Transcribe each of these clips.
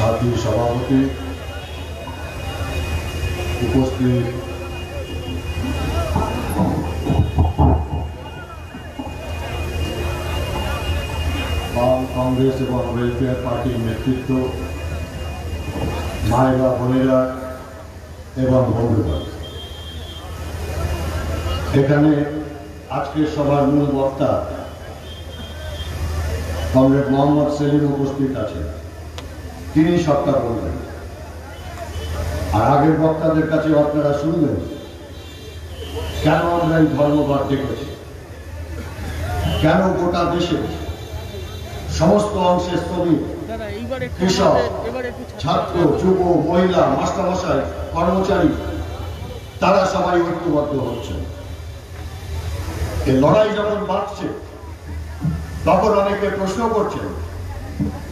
সাথী সভাপতি উপস্থিত বাম কংগ্রেস এবং ওয়েলফেয়ার পার্টির নেতৃত্ব, মায়েরা, বোনেরা এবং বন্ধুরা, এখানে আজকের সভার মূল বক্তা কমরেড মোহাম্মদ সেলিম উপস্থিত আছেন। তিনি সবটা বলবেন, আর আগের বক্তাদের কাছে আপনারা শুনবেন কেন আমরা এই ধর্মঘট ডেকেছি, কেন গোটা দেশে সমস্ত অংশের শ্রমিক, কৃষক, ছাত্র, যুব, মহিলা, মাস্টারমশাই, কর্মচারী তারা সবাই ঐক্যবদ্ধ হচ্ছেন। এই লড়াই যখন বাড়ছে তখন অনেকে প্রশ্ন করছেন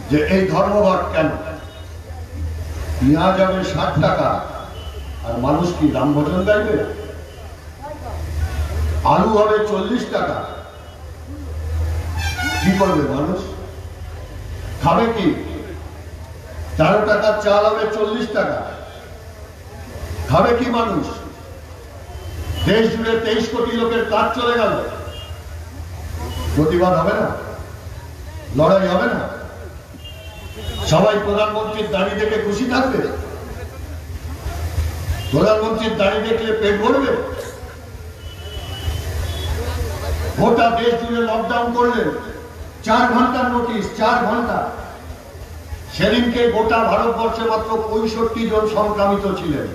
যে এই ধর্মঘট কেন? পেঁয়াজ হবে 60 টাকা আর মানুষ কি রাম ভজন গাইবে? আলু হবে 40 টাকা, কি করবে মানুষ? খাবে কি? 13 টাকার চাল হবে 40 টাকা, খাবে কি মানুষ? দেশ জুড়ে 23 কোটি লোকের কাজ চলে গেল, প্রতিবাদ হবে না? লড়াই হবে না? সবাই প্রধানমন্ত্রীর দাড়ি দেখে খুশি থাকবে? প্রধানমন্ত্রীর দাড়ি দেখলে পেট ভরবে? গোটা দেশ জুড়ে লকডাউন করলেন, 4 ঘন্টার নোটিশ, 4 ঘন্টা। সেদিনকে গোটা ভারতবর্ষে মাত্র 65 জন সংক্রামিত ছিলেন,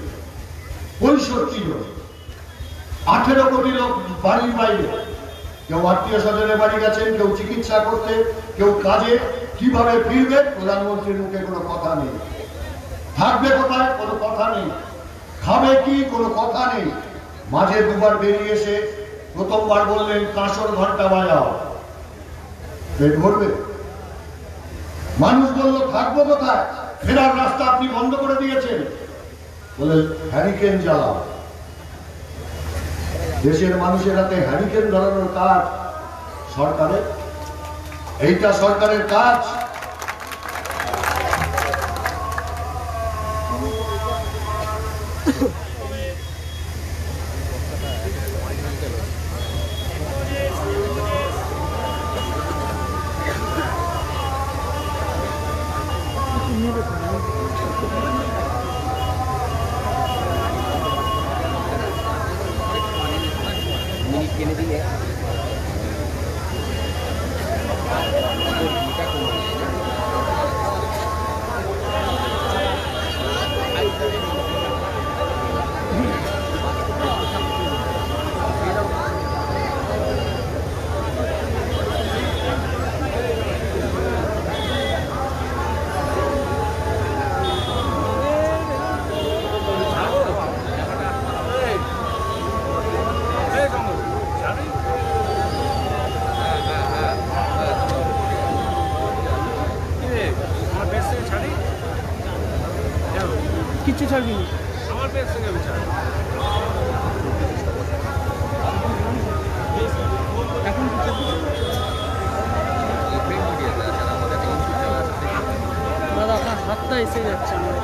65 জন। 18 কোটি লোক বাড়ির বাইরে, কেউ আত্মীয় স্বজনের বাড়ি গেছেন, কেউ চিকিৎসা করতে, কেউ কাজে। কিভাবে ফিরবে? প্রধানমন্ত্রীর মুখে কোনো কথা নেই। থাকবে কোথায়? কোনো কথা নেই। খাবে কি? কোনো কথা নেই। মাঝে দুবার বেরিয়ে এসে প্রথমবার বললেন কাঁসর ঘন্টা বাজাও, পেট ভরবে? মানুষ বলল থাকবো কোথায়? ফেরার রাস্তা আপনি বন্ধ করে দিয়েছেন, বলে হ্যারিকেন জ্বালাও। দেশের মানুষের হাতে হ্যারিকেন ধরানোর কাজ সরকারের? এইটা সরকারের কাজ? কিচ্ছু ছাড়বি না আমার পেজ থেকে বিচার এখন দাদা আপনার হাতটা এসে যাচ্ছে আমার।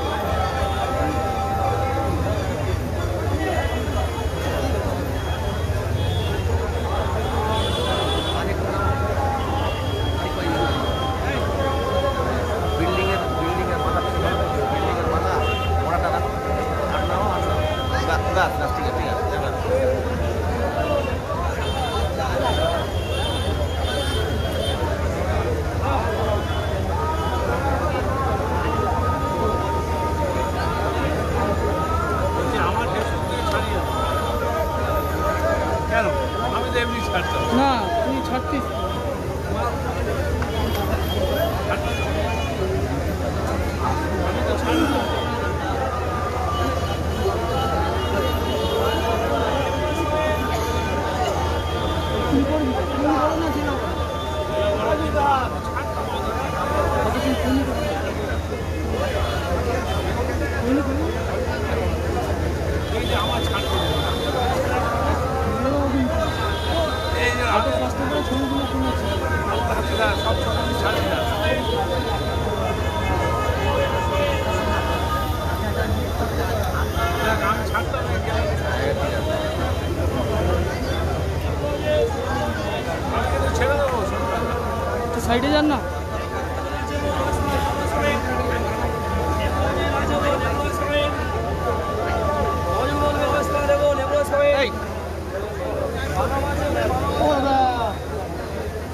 সাইডে যান না।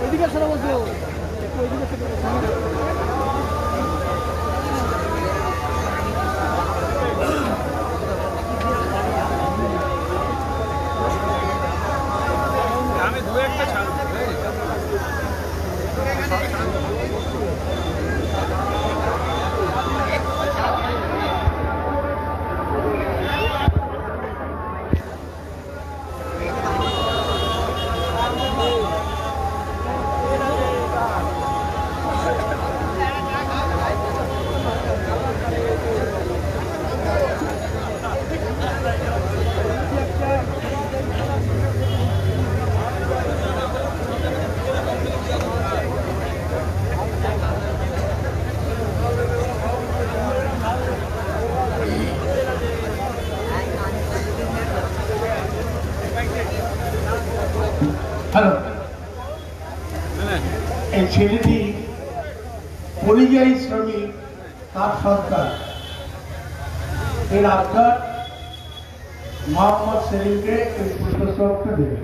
ওইদিকে সারা বলছো আমি দু একটা ছাড় হ্যালো, এই ছেলেটি পরিযায়ী শ্রমিক, তার সরকার এর আবদার মোহাম্মদ সেলিমকে এই পুষ্পস্তবকটা দেবে।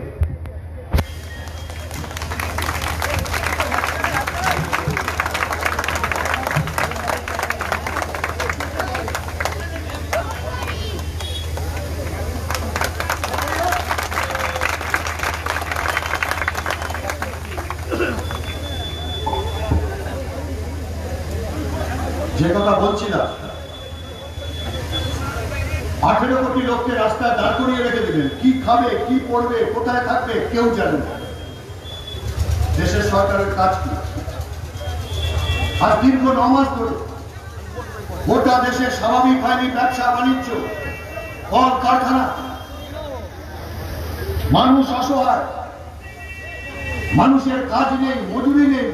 যে কথা বলছিলাম, 18 কোটি লোককে রাস্তায় দাঁড় করিয়ে রেখে দিলেন। কি খাবে, কি পড়বে, কোথায় থাকবে কেউ জানে না। দেশের সরকারের কাজ কি? আর দীর্ঘ 9 মাস ধরে গোটা দেশে স্বাভাবিক হয়নি ব্যবসা বাণিজ্য, কল কারখানা। মানুষ অসহায়, মানুষের কাজ নেই, মজুরি নেই।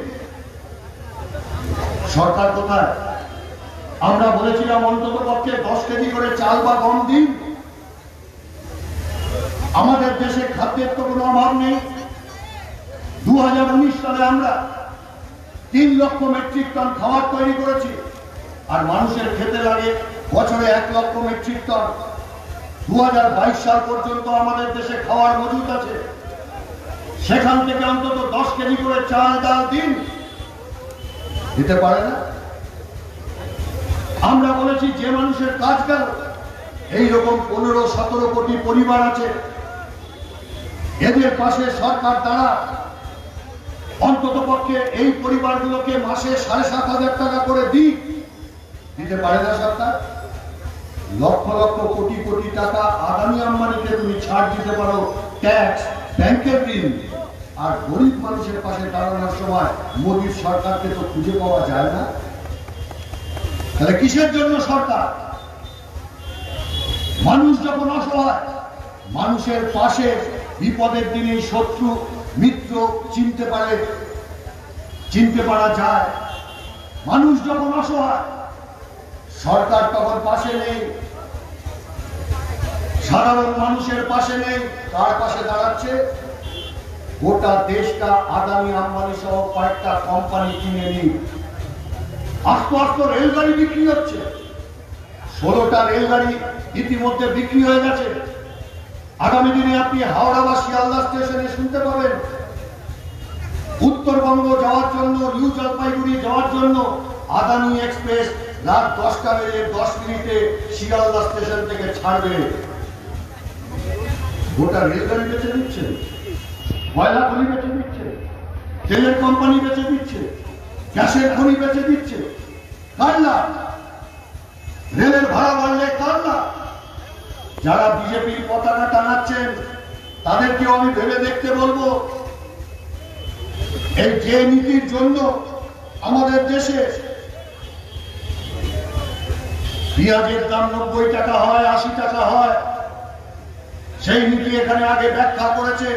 সরকার কোথায়? আমরা বলেছিলাম অন্তত পক্ষে 10 কেজি করে চাল বা গম দিন। আমাদের দেশে খাদ্যের তো কোনো অভাব নেই। 2019 সালে আমরা 3 লক্ষ মেট্রিক টন খাবার তৈরি করেছি, আর মানুষের খেতে লাগে বছরে 1 লক্ষ মেট্রিক টন। 2022 সাল পর্যন্ত আমাদের দেশে খাওয়ার মজুদ আছে। সেখান থেকে অন্তত 10 কেজি করে চাল ডাল দিন। দিতে পারে না। আমরা বলেছি যে মানুষের কাজ গেল, এইরকম 15-17 কোটি পরিবার আছে, এদের পাশে সরকার দ্বারা অন্তত পক্ষে এই পরিবারগুলোকে মাসে 7,500 টাকা করে দিই। দিতে পারে না সরকার। লক্ষ লক্ষ কোটি কোটি টাকা আদানি আম্বানিকে তুমি ছাড় দিতে পারো, ট্যাক্স, ব্যাংকের ঋণ, আর গরিব মানুষের পাশে দাঁড়ানোর সময় মোদীর সরকারকে তো খুঁজে পাওয়া যায় না। তাহলে কিসের জন্য সরকার? মানুষ যখন অসহায়, মানুষের পাশে বিপদের দিনে শত্রু মিত্র চিনতে পারা যায়। মানুষ যখন অসহায়, সরকার তখন পাশে নেই, সাধারণ মানুষের পাশে নেই। কার পাশে দাঁড়াচ্ছে? গোটা দেশটা আদানি আম্বানি সহ কয়েকটা কোম্পানি কিনে নিই। আস্তে আস্তে রেলগাড়ি বিক্রি হচ্ছে। 16টা রেলগাড়ি ইতিমধ্যে বিক্রি হয়ে গেছে। আগামী দিনে আপনি হাওড়া বা শিয়ালদা স্টেশনে শুনতে পাবেন উত্তরবঙ্গ যাওয়ার জন্য, নিউ জলপাইগুড়ি যাওয়ার জন্য আদানি এক্সপ্রেস রাত 10টা বেজে 10 মিনিটে শিয়ালদা স্টেশন থেকে ছাড়বে। গোটা রেলগাড়ি বেঁচে দিচ্ছে, কয়লা খনি বেঁচে দিচ্ছে, তেলের কোম্পানি বেঁচে দিচ্ছে, গ্যাসের খনি বেঁচে দিচ্ছে। কার লাভ? রেলের ভাড়া বাড়লে কার লাভ? যারা বিজেপির পতাকা টানাচ্ছেন তাদেরকেও আমি ভেবে দেখতে বলবো, এই যে নীতির জন্য আমাদের দেশে পেঁয়াজের দাম 90 টাকা হয়, 80 টাকা হয়, সেই নীতি এখানে আগে ব্যাখ্যা করেছে।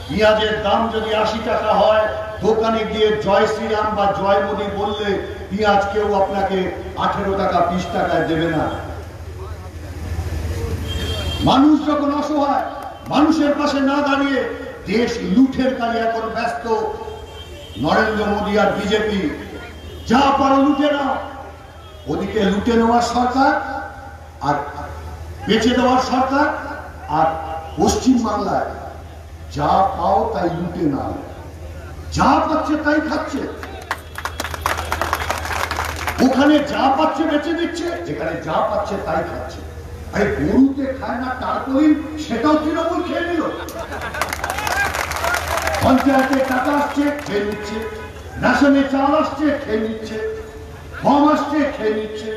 পেঁয়াজের দাম যদি 80 টাকা হয়, দোকানে গিয়ে জয় শ্রীরাম বা জয় মোদী বললে পেঁয়াজ কেউ আপনাকে 18 টাকা 20 টাকায় দেবে না। মানুষ যখন অসহায়, মানুষের পাশে না দাঁড়িয়ে দেশ লুঠের কাজে এখন ব্যস্ত। নরেন্দ্র মোদী আর বিজেপি যা পারো লুটে নাও। ওদিকে লুটে নেওয়ার সরকার আর বেঁচে দেওয়ার সরকার, আর পশ্চিম বাংলায় যা পাও তাই লুটে নাও, যা পাচ্ছে তাই খাচ্ছে। ওখানে যা পাচ্ছে বেঁচে দিচ্ছে, যেখানে যা পাচ্ছে তাই খাচ্ছে। আরে গরুতে খায় না টারপলিন, সেটাও তৃণমূল খেয়ে নিল। পঞ্চায়েতে টাকা আসছে খেয়ে নিচ্ছে, রেশনে চাল আসছে খেয়ে নিচ্ছে, গম আসছে খেয়ে নিচ্ছে,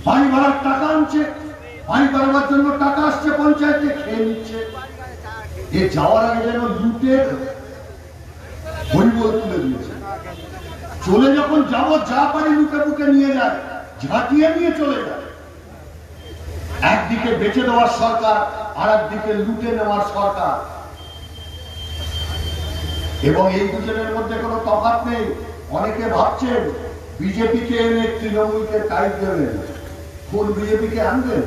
বাড়ি ভাড়ার টাকা আনছে, বাড়ি বাড়াবার জন্য টাকা আসছে পঞ্চায়েতে খেয়ে নিচ্ছে। এ যাওয়ার আগে যেন লুটের হরিবোল তুলে দিয়েছে। চলে যখন যাব যা পারি লুটে বুকে নিয়ে যায়, ঝাঁটিয়ে নিয়ে চলে যায়। একদিকে বেঁচে দেওয়ার সরকার, আর একদিকে লুটে নেওয়ার সরকার। এবং এই দুজনের মধ্যে কোনো তফাৎ নেই। অনেকে ভাবছেন বিজেপিকে এনে তৃণমূলকে টাইট দেবেন। কোন বিজেপিকে আনবেন?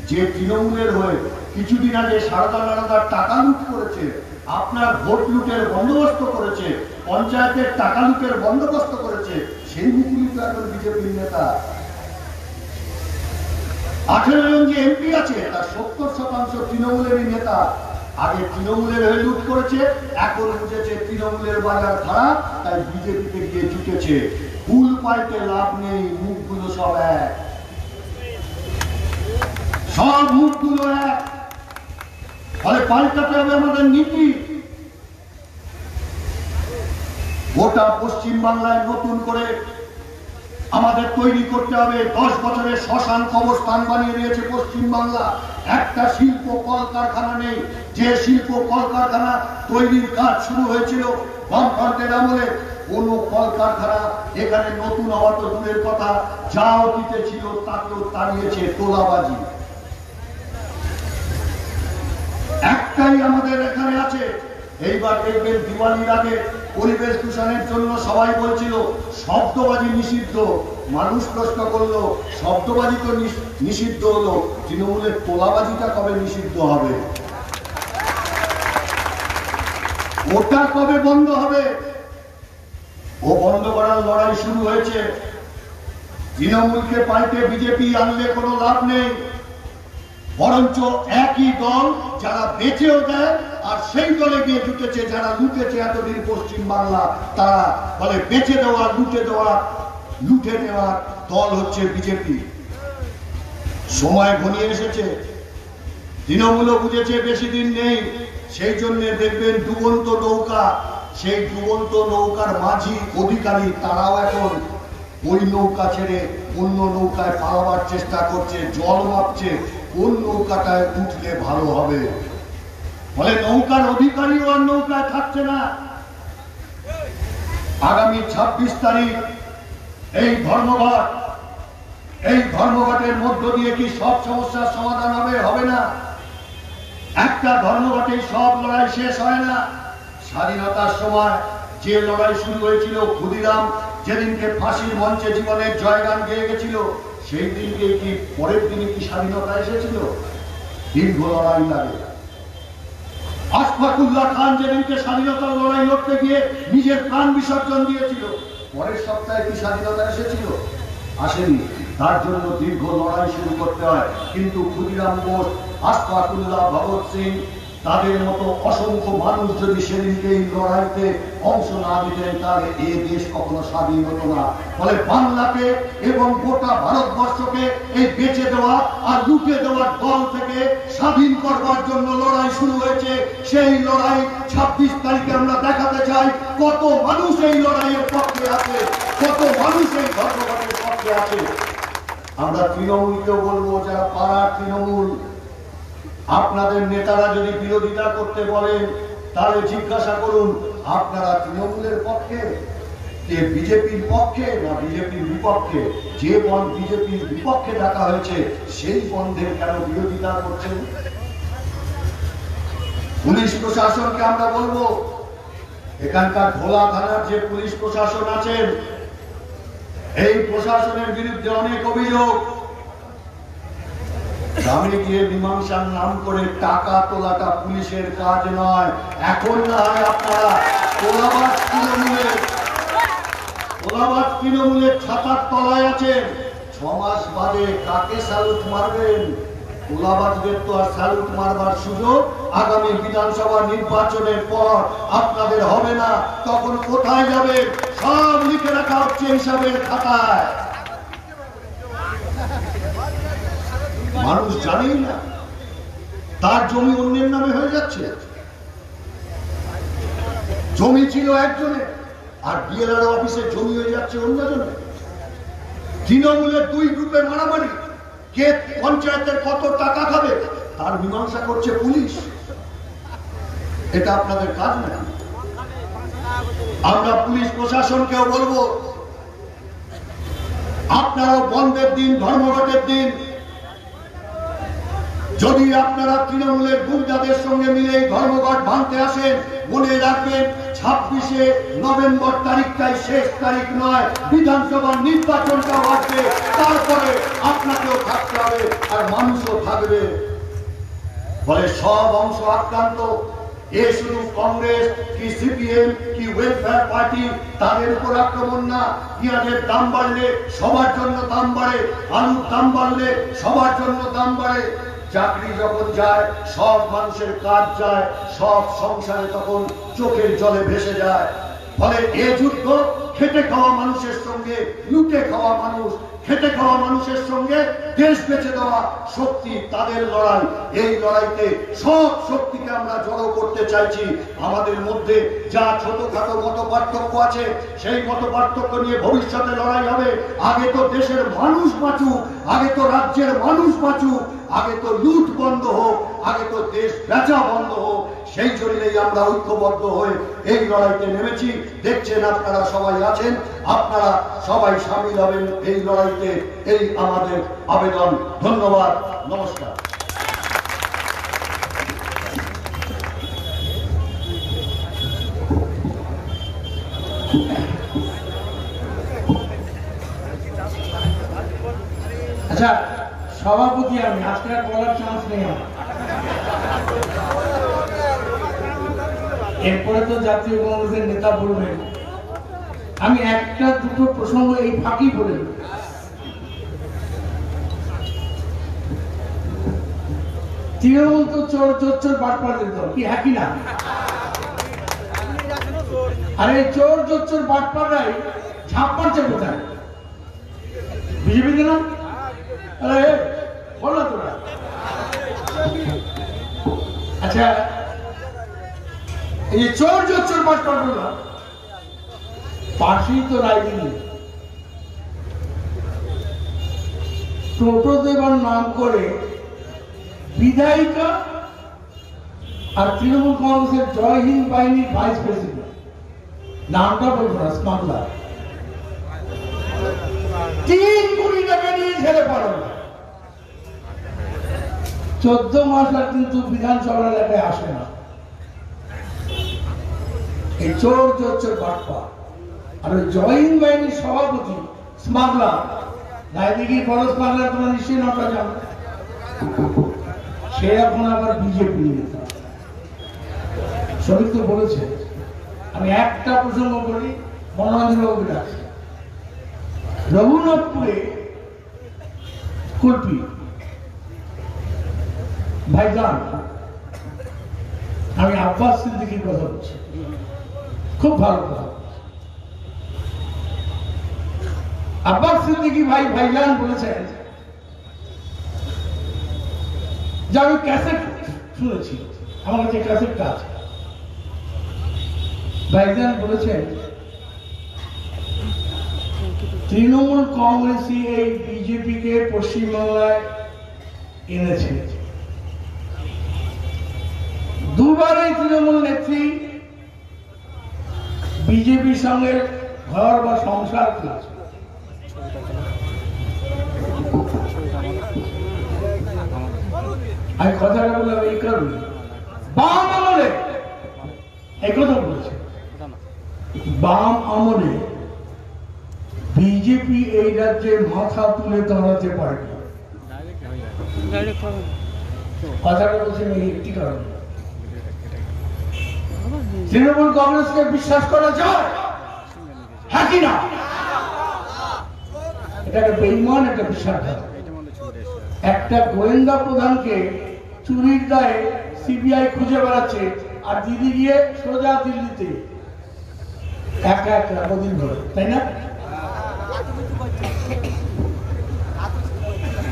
যে তৃণমূলের হয়ে কিছুদিন আগে সারদা নারদার টাকা লুট করেছে, আপনার ভোট লুটের বন্দোবস্ত করেছে, পঞ্চায়েতের টাকা লুটের বন্দোবস্ত করেছে, সেই মুখগুলি তো এখন বিজেপির নেতা। 18 জন যে এমপি আছে তার 70% তৃণমূলেরই নেতা। আগে তৃণমূলের হয়ে লুট করেছে, এখন বুঝেছে তৃণমূলের বাজার খারাপ, তাই বিজেপিতে গিয়ে জুটেছে। ফুল পাল্টে লাভ নেই, মুখগুলো সব এক, সব মুখগুলো এক। ফলে পাল্টাতে হবে আমাদের নীতি। গোটা পশ্চিম বাংলায় নতুন করে আমাদের তৈরি করতে হবে। 10 বছরের শ্মশান কবরস্থান বানিয়ে দিয়েছে পশ্চিম বাংলা। একটা শিল্প কলকারখানা নেই। যে শিল্প কলকারখানা তৈরির কাজ শুরু হয়েছিল বামফ্রন্টের আমলে, কোন কলকারখানা এখানে নতুন হওয়া তো দূরের কথা, যা অতীতে ছিল তাকেও তাড়িয়েছে তোলাবাজি। একটাই আমাদের এখানে আছে। এইবার দেখবেন দিওয়ালির আগে পরিবেশ দূষণের জন্য সবাই বলছিল শব্দবাজি নিষিদ্ধ। মানুষ প্রশ্ন করলো শব্দবাজি তো নিষিদ্ধ হলো, তৃণমূলের তোলাবাজিটা কবে নিষিদ্ধ হবে? ওটা কবে বন্ধ হবে? ও বন্ধ করার লড়াই শুরু হয়েছে। তৃণমূলকে পাল্টে বিজেপি আনলে কোনো লাভ নেই, বরঞ্চ একই দল যারা বেঁচেও দেয় আর সেই দলে গিয়ে জুটেছে যারা লুটেছে এতদিন পশ্চিম বাংলা, তারা বলে বেঁচে দেওয়া লুটে নেওয়ার দল হচ্ছে বিজেপি। সময় ঘনিয়ে এসেছে, তৃণমূলও বুঝেছে বেশি দিন নেই। সেই জন্য দেখবেন ডুবন্ত নৌকা, সেই ডুবন্ত নৌকার মাঝি অধিকারী তারাও এখন ওই নৌকা ছেড়ে অন্য নৌকায় পালাবার চেষ্টা করছে, জল মাপছে কোন নৌকাটায় উঠলে ভালো হবে। ফলে নৌকার অধিকারীও আর নৌকায় থাকছে না। আগামী 26 তারিখ এই ধর্মঘটের মধ্য দিয়ে কি সব সমস্যার সমাধান হবে? হবে না। একটা ধর্মঘটে সব লড়াই শেষ হয় না। স্বাধীনতার সময় যে লড়াই শুরু হয়েছিল, ক্ষুদিরাম যেদিনকে ফাঁসির মঞ্চে জীবনের জয়গান গেয়ে গেছিল, সেই দিনকে কি পরের দিনে কি স্বাধীনতা এসেছিল? দীর্ঘ লড়াই লাগে। আশফাকুল্লাহ খান যেদিনকে স্বাধীনতার লড়াই লড়তে গিয়ে নিজের প্রাণ বিসর্জন দিয়েছিল, পরের সপ্তাহে কি স্বাধীনতা এসেছিল? আসেনি। তার জন্য দীর্ঘ লড়াই শুরু করতে হয়। কিন্তু ক্ষুদিরাম বোস, আশফাকুল্লাহ, ভগৎ সিং, তাদের মতো অসংখ্য মানুষ যদি সেদিনকে এই লড়াইতে অংশ না দিতেন, তাহলে এই দেশ কখনো স্বাধীন হতো না। ফলে বাংলাকে এবং গোটা ভারতবর্ষকে এই বেঁচে দেওয়া আর লুটে দেওয়ার দল থেকে স্বাধীন করবার জন্য লড়াই শুরু হয়েছে। সেই লড়াই 26 তারিখে আমরা দেখাতে চাই কত মানুষ এই লড়াইয়ের পক্ষে আছে, কত মানুষ এই ধর্মঘটের পক্ষে আছে। আমরা তৃণমূলকেও বলবো, যারা পাড়ার তৃণমূল, আপনাদের নেতারা যদি বিরোধিতা করতে বলেন তাহলে জিজ্ঞাসা করুন আপনারা তৃণমূলের পক্ষে, যে বিজেপির পক্ষে না বিজেপির বিপক্ষে? যে বন্ধ বিজেপির বিপক্ষে ডাকা হয়েছে সেই বন্ধের কেন বিরোধিতা করছেন? পুলিশ প্রশাসনকে আমরা বলবো, এখানকার ভোলা থানার যে পুলিশ প্রশাসন আছেন, এই প্রশাসনের বিরুদ্ধে অনেক অভিযোগ। গ্রামে গিয়ে মীমাংসার নাম করে টাকা তোলাটা পুলিশের কাজ নয়। এখন না হয় আপনারা ওলাবাদ তৃণমূলের ছাতার তলায় আছেন। 6 মাস বাদে কাকে স্যালুট মারবেন? ওলাবাদদের তো আর স্যালুট মারবার সুযোগ আগামী বিধানসভা নির্বাচনের পর আপনাদের হবে না। তখন কোথায় যাবে? সব লিখে রাখা হচ্ছে হিসাবের খাতায়। মানুষ জানেই না তার জমি অন্যের নামে হয়ে যাচ্ছে। জমি ছিল একজনের, আর বিএলআর অফিসে জমি হয়ে যাচ্ছে অন্যজনের। তৃণমূলের 2 গ্রুপে মারামারি, কে পঞ্চায়েতের কত টাকা খাবে তার মীমাংসা করছে পুলিশ। এটা আপনাদের কাজ না। আমরা পুলিশ প্রশাসনকেও বলবো, আপনারাও বন্ধের দিন, ধর্মঘটের দিন যদি আপনারা তৃণমূলের গুন্ডাদের সঙ্গে মিলে ধর্মঘট ভাঙতে আসেন, মনে রাখবেন 26শে নভেম্বর তারিখটাই শেষ তারিখ নয়, বিধানসভার নির্বাচনটাও আসবে, তারপরে আপনাকেও থাকতে হবে আর মানুষও থাকবে। ফলে সব অংশ আক্রান্ত। এ শুধু কংগ্রেস কি সিপিএম কি ওয়েলফেয়ার পার্টি, তাদের উপর আক্রমণ না। পেঁয়াজের দাম বাড়লে সবার জন্য দাম বাড়ে, আলুর দাম বাড়লে সবার জন্য দাম বাড়ে। চাকরি যখন যায়, সব মানুষের কাজ যায়, সব সংসারে তখন চোখের জলে ভেসে যায়। ফলে এ যুদ্ধ খেটে খাওয়া মানুষের সঙ্গে, লুটে খাওয়া মানুষ, খেটে খাওয়া মানুষের সঙ্গে দেশ বেঁচে দেওয়া শক্তি, তাদের লড়াই। এই লড়াইতে সব শক্তিকে আমরা জড়ো করতে চাইছি। আমাদের মধ্যে যা ছোটখাটো মত পার্থক্য আছে, সেই মত পার্থক্য নিয়ে ভবিষ্যতে লড়াই হবে। আগে তো দেশের মানুষ বাঁচুক, আগে তো রাজ্যের মানুষ বাঁচুক, আগে তো লুট বন্ধ হোক, আগে তো দেশ বেচা বন্ধ হোক। সেই জন্যই আমরা ঐক্যবদ্ধ হয়ে এই লড়াইতে নেমেছি। দেখছেন আপনারা সবাই আছেন, আপনারা সবাই সামিল হবেন এই লড়াইতে, এই আমাদের আবেদন। ধন্যবাদ, নমস্কার। আচ্ছা, সভাপতি আমি, আজকে আর বলার চান্স নেই আমার। এরপরে তো জাতীয় কংগ্রেসের নেতা বলবেন। আমি একটা দুটো প্রসঙ্গ এই ফাঁকি বলে দিই। তৃণমূল তো চোর জোচ্চোর বাটপাড়দের দল, কি হ্যাঁ কি না? আর এই চোর জোচ্চোর বাটপাড়াই ঝাঁপ মারছে কোথায়? বিজেপিতে না? আরে বলো তোরা। আচ্ছা, এই চোর জোচ্চোর বাটপাড়া পাশেই তো রায়দিনী টোটো দেবার নাম করে বিধায়িকা আর তৃণমূল কংগ্রেসের জয় হিন্দ বাহিনীর ভাইস প্রেসিডেন্ট, নামটা বলবো না, স্মাগলার, 3 কোটি টাকা নিয়ে ছেড়ে পারো না। 14 মাস আর কিন্তু বিধানসভা এলাকায় আসে না। এই চোর জোচ্চোর বাটপা। আর ওই জয় হিন্দ বাহিনীর সভাপতি স্মাগলার, রায়দিঘির বড় স্মাগলার তোমরা নিশ্চয়ই নামটা জানো। সে এখন আবার বিজেপি নেতা। শ্রমিক তো বলেছে। আমি একটা প্রসঙ্গ করি, মনোরঞ্জন বাবু ডাকছে। রঘুনাথপুরে কুলপি ভাইজান, আমি আব্বাস সিদ্দিকীর কথা বলছি, খুব ভালো কথা। আব্বাস সিদ্দিকী ভাইজান বলেছেন যে আমি ক্যাসেট শুনেছি, আমার কাছে ক্যাসেটটা আছে। ভাইজান বলেছেন তৃণমূল কংগ্রেসই এই বিজেপিকে পশ্চিমবাংলায় এনেছে। দুবারই তৃণমূল নেত্রী বিজেপির সঙ্গে ঘর বা সংসার করেছে। আমি কথাটা বললাম এই কারণে, বাম আমলে এই কথা বলেছে, বাম আমলে বিজেপি এই রাজ্যে মাথা তুলে দাঁড়াতে পারে। কথাটা বলছেন এই একটি কারণ। তৃণমূল কংগ্রেসকে বিশ্বাস করা যায়? হ্যাঁ কি না? এটাকে বেঈমান, একটা বিশ্বাসঘাত। একটা গোয়েন্দা প্রধানকে চুরির দায়ে সিবিআই খুঁজে বেড়াচ্ছে, আর দিদি গিয়ে সোজা দিল্লিতে একা একা কদিন ধরে, তাই না?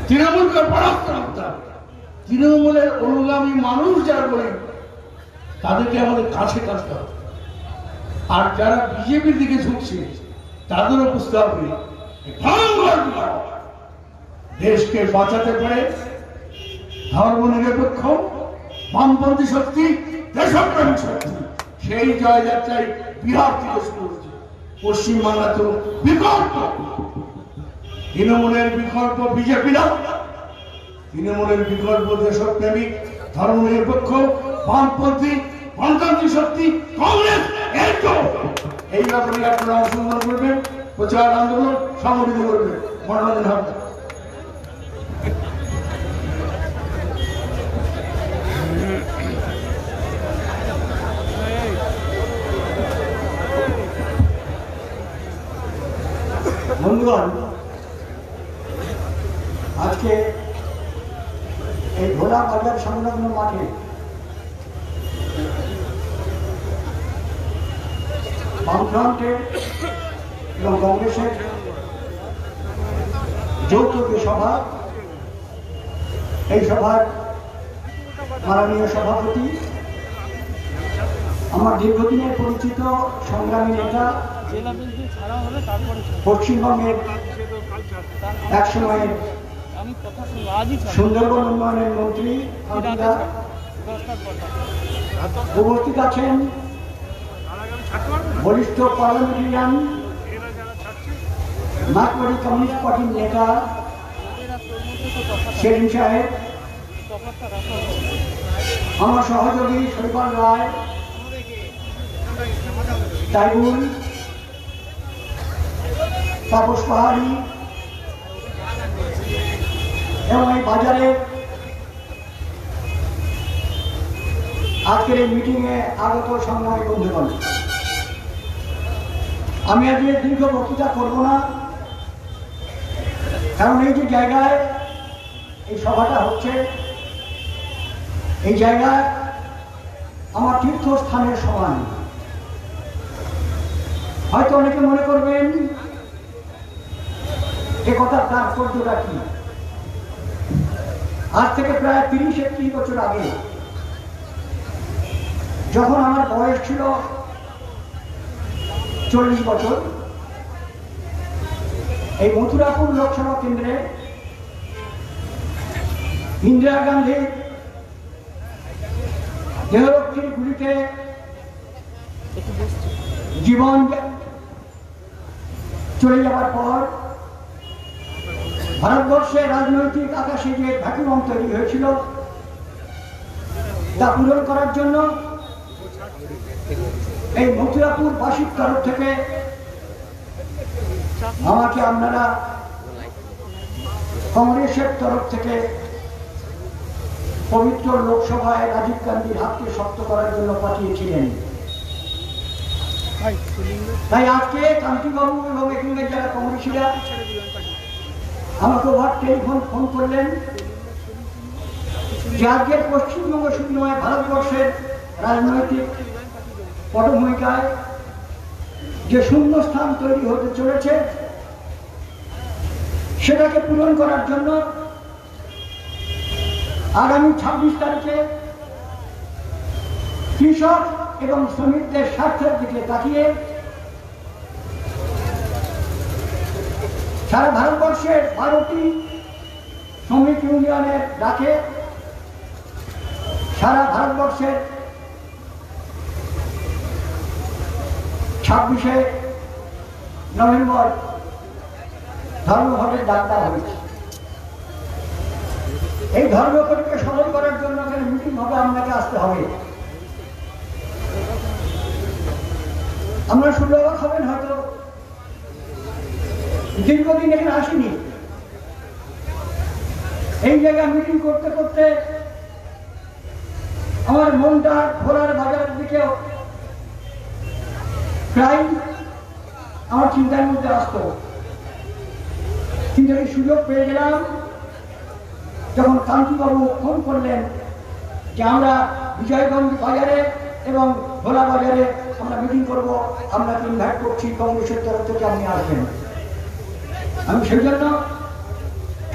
তৃণমূলকে পরাস্ত করতে হবে। তৃণমূলের অনুগামী মানুষ যারা বলে তাদেরকে আমাদের কাছে কাছতে হবে। আর যারা বিজেপির দিকে ঝুঁকছে তাদেরও বুঝতে হবে দেশকে বাঁচাতে পারে ধর্ম নিরপেক্ষ বামপন্থী শক্তি, দেশপ্রেমিক শক্তি। সেই জয়যাত্রায় বিহার থেকে শুরু হয়েছে, পশ্চিমবাংলা তো বিকল্প। তৃণমূলের বিকল্প বিজেপি না, তৃণমূলের বিকল্প দেশপ্রেমিক ধর্ম নিরপেক্ষ বামপন্থী গণতান্ত্রিক শক্তি কংগ্রেস। এই ব্যাপারে আপনারা অংশগ্রহণ করবেন, প্রচার আন্দোলন সংগঠিত করবেন। মনোরঞ্জন হবে বন্ধুগণ, আজকে এই ভোলা বাজার সংলগ্ন মাঠে বামফ্রন্টের এবং কংগ্রেসের যৌথ যে সভা, এই সভার মাননীয় সভাপতি, আমার দীর্ঘদিনের পরিচিত সংগ্রামী নেতা, পশ্চিমবঙ্গের একসময়ের সুন্দরবন উন্নয়নের মন্ত্রী উপস্থিত আছেন বরিষ্ঠ পার্লামেন্টারিয়ান মার্কওয়ারি কমিউনিস্ট পার্টির নেতা সেলিম সাহেব, আমার সহযোগী শৈবাল রায়, টাইবুল, তাপস পাহাড়ি এবং এই বাজারে আজকের এই মিটিংয়ে আগত সংগ্রামী বন্ধুগণ, আমি আজকে দীর্ঘ বক্তৃতা করব না, কারণ এই যে জায়গায় এই সভাটা হচ্ছে, এই জায়গায় আমার তীর্থস্থানের সমান। হয়তো অনেকে মনে করবেন এ কথার তাৎপর্যটা কি। আজ থেকে প্রায় 30-31 বছর আগে, যখন আমার বয়স ছিল 40 বছর, এই মথুরাপুর লোকসভা কেন্দ্রে ইন্দিরা গান্ধী দেহরক্ষীর গুলিতে জীবন চলে যাওয়ার পর ভারতবর্ষের রাজনৈতিক আকাশে যে ভ্যাকুয়াম তৈরি হয়েছিল তা পূরণ করার জন্য এই মথুরাপুর বাসীর তরফ থেকে আমাকে আপনারা কংগ্রেসের তরফ থেকে পবিত্র লোকসভায় রাজীব গান্ধীর হাতকে শক্ত করার জন্য পাঠিয়েছিলেন। তাই আজকে কান্তিবাবু এবং এখানকার যারা কংগ্রেসীরা আমাকে টেলিফোন ফোন করলেন যে আজকের পশ্চিমবঙ্গ শুধু নয়, ভারতবর্ষের রাজনৈতিক পটভূমিকায় যে শূন্যস্থান তৈরি হতে চলেছে সেটাকে পূরণ করার জন্য আগামী 26 তারিখে কৃষক এবং শ্রমিকদের স্বার্থের দিকে তাকিয়ে সারা ভারতবর্ষের 12টি শ্রমিক ইউনিয়নের ডাকে সারা ভারতবর্ষের 26শে নভেম্বর ধর্মঘটের ডাক দেওয়া হয়েছে। এই ধর্মঘটকে সফল করার জন্য এখানে মিটিং হবে, আপনাকে আসতে হবে। আমরা শুনলে অবাক হবেন, হয়তো দীর্ঘদিন এখানে আসিনি। এই জায়গায় মিটিং করতে করতে আমার মনটা ভোলার বাজারের দিকে প্রায় আমার চিন্তার মধ্যে আসতো, কিন্তু এই সুযোগ পেয়ে গেলাম যখন কান্তিবাবু ফোন করলেন যে আমরা বিজয়গঞ্জ বাজারে এবং ভোলা বাজারে আমরা মিটিং করব, আমরা ইনভাইট করছি কংগ্রেসের তরফ থেকে, আপনি আসবেন। আমি সেই জন্য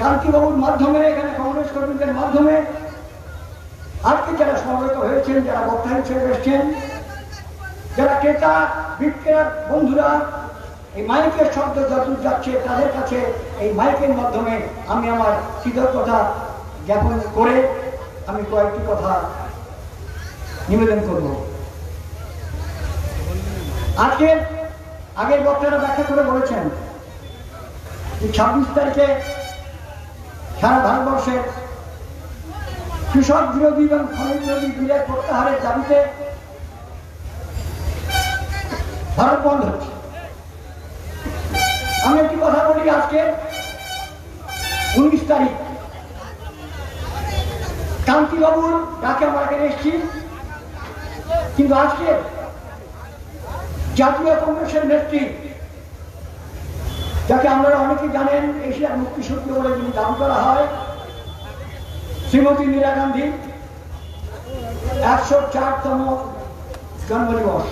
কান্তিবাবুর মাধ্যমে, এখানে কংগ্রেস কর্মীদের মাধ্যমে আজকে যারা সমবেত হয়েছেন, যারা বক্তা হিসেবে এসছেন, যারা ক্রেতা বিক্রেতার বন্ধুরা, এই মাইকের শব্দ যতদূর যাচ্ছে তাদের কাছে এই মাইকের মাধ্যমে আমি আমার কৃতজ্ঞতা জ্ঞাপন করে আমি কয়েকটি কথা নিবেদন করব। আজকের আগের বক্তারা ব্যাখ্যা করে বলেছেন যে 26 তারিখে সারা ভারতবর্ষের কৃষক বিরোধী এবং খনি বিরোধী বিলের প্রত্যাহারের দাবিতে ভারত বন্ধ হচ্ছে। আমি একটি কথা বলি, আজকে 19 তারিখ কান্তিবাবুর ডাকে আমরা এখানে এসেছি, কিন্তু আজকে জাতীয় কংগ্রেসের নেত্রী, যাকে আপনারা অনেকে জানেন এশিয়ার মুক্তিযুদ্ধ বলে যিনি দাবি করা হয়, শ্রীমতী ইন্দিরা গান্ধী 104তম জন্মদিবস।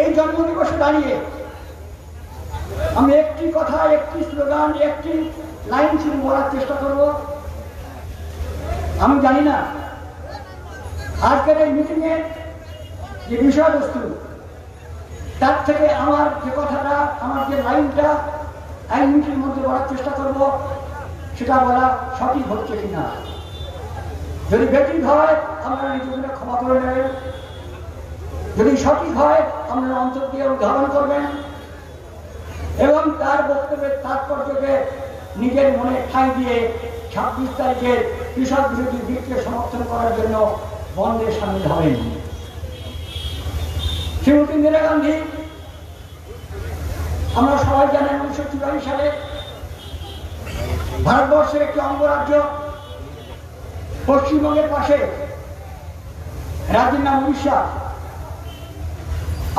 এই জন্মদিবসে দাঁড়িয়ে আমি একটি কথা, একটি স্লোগান, একটি লাইন শুরু বলার চেষ্টা করব। আমি জানি না আজকের এই মিটিংয়ে যে বিষয়বস্তু, তার থেকে আমার যে কথাটা, আমার যে লাইনটা এই মিটিংয়ের মধ্যে বলার চেষ্টা করব, সেটা বলা সঠিক হচ্ছে কিনা। যদি বেঠিক হয় আপনারা নিজেদের ক্ষমা করে নেবেন, যদি সঠিক হয় আপনারা অন্তর দিয়ে উদ্ধারণ করবেন এবং তার বক্তব্যের তাৎপর্যকে নিজের মনে ঠাঁই দিয়ে 26 তারিখের কৃষক বিরোধী বিলকে সমর্থন করার জন্য বন্ধে সামিল হবেন। শ্রীমতী ইন্দিরা গান্ধী, আমরা সবাই জানেন 1984 সালে ভারতবর্ষের একটি অঙ্গরাজ্য পশ্চিমবঙ্গের পাশে, রাজ্যের নাম উড়িষ্যা।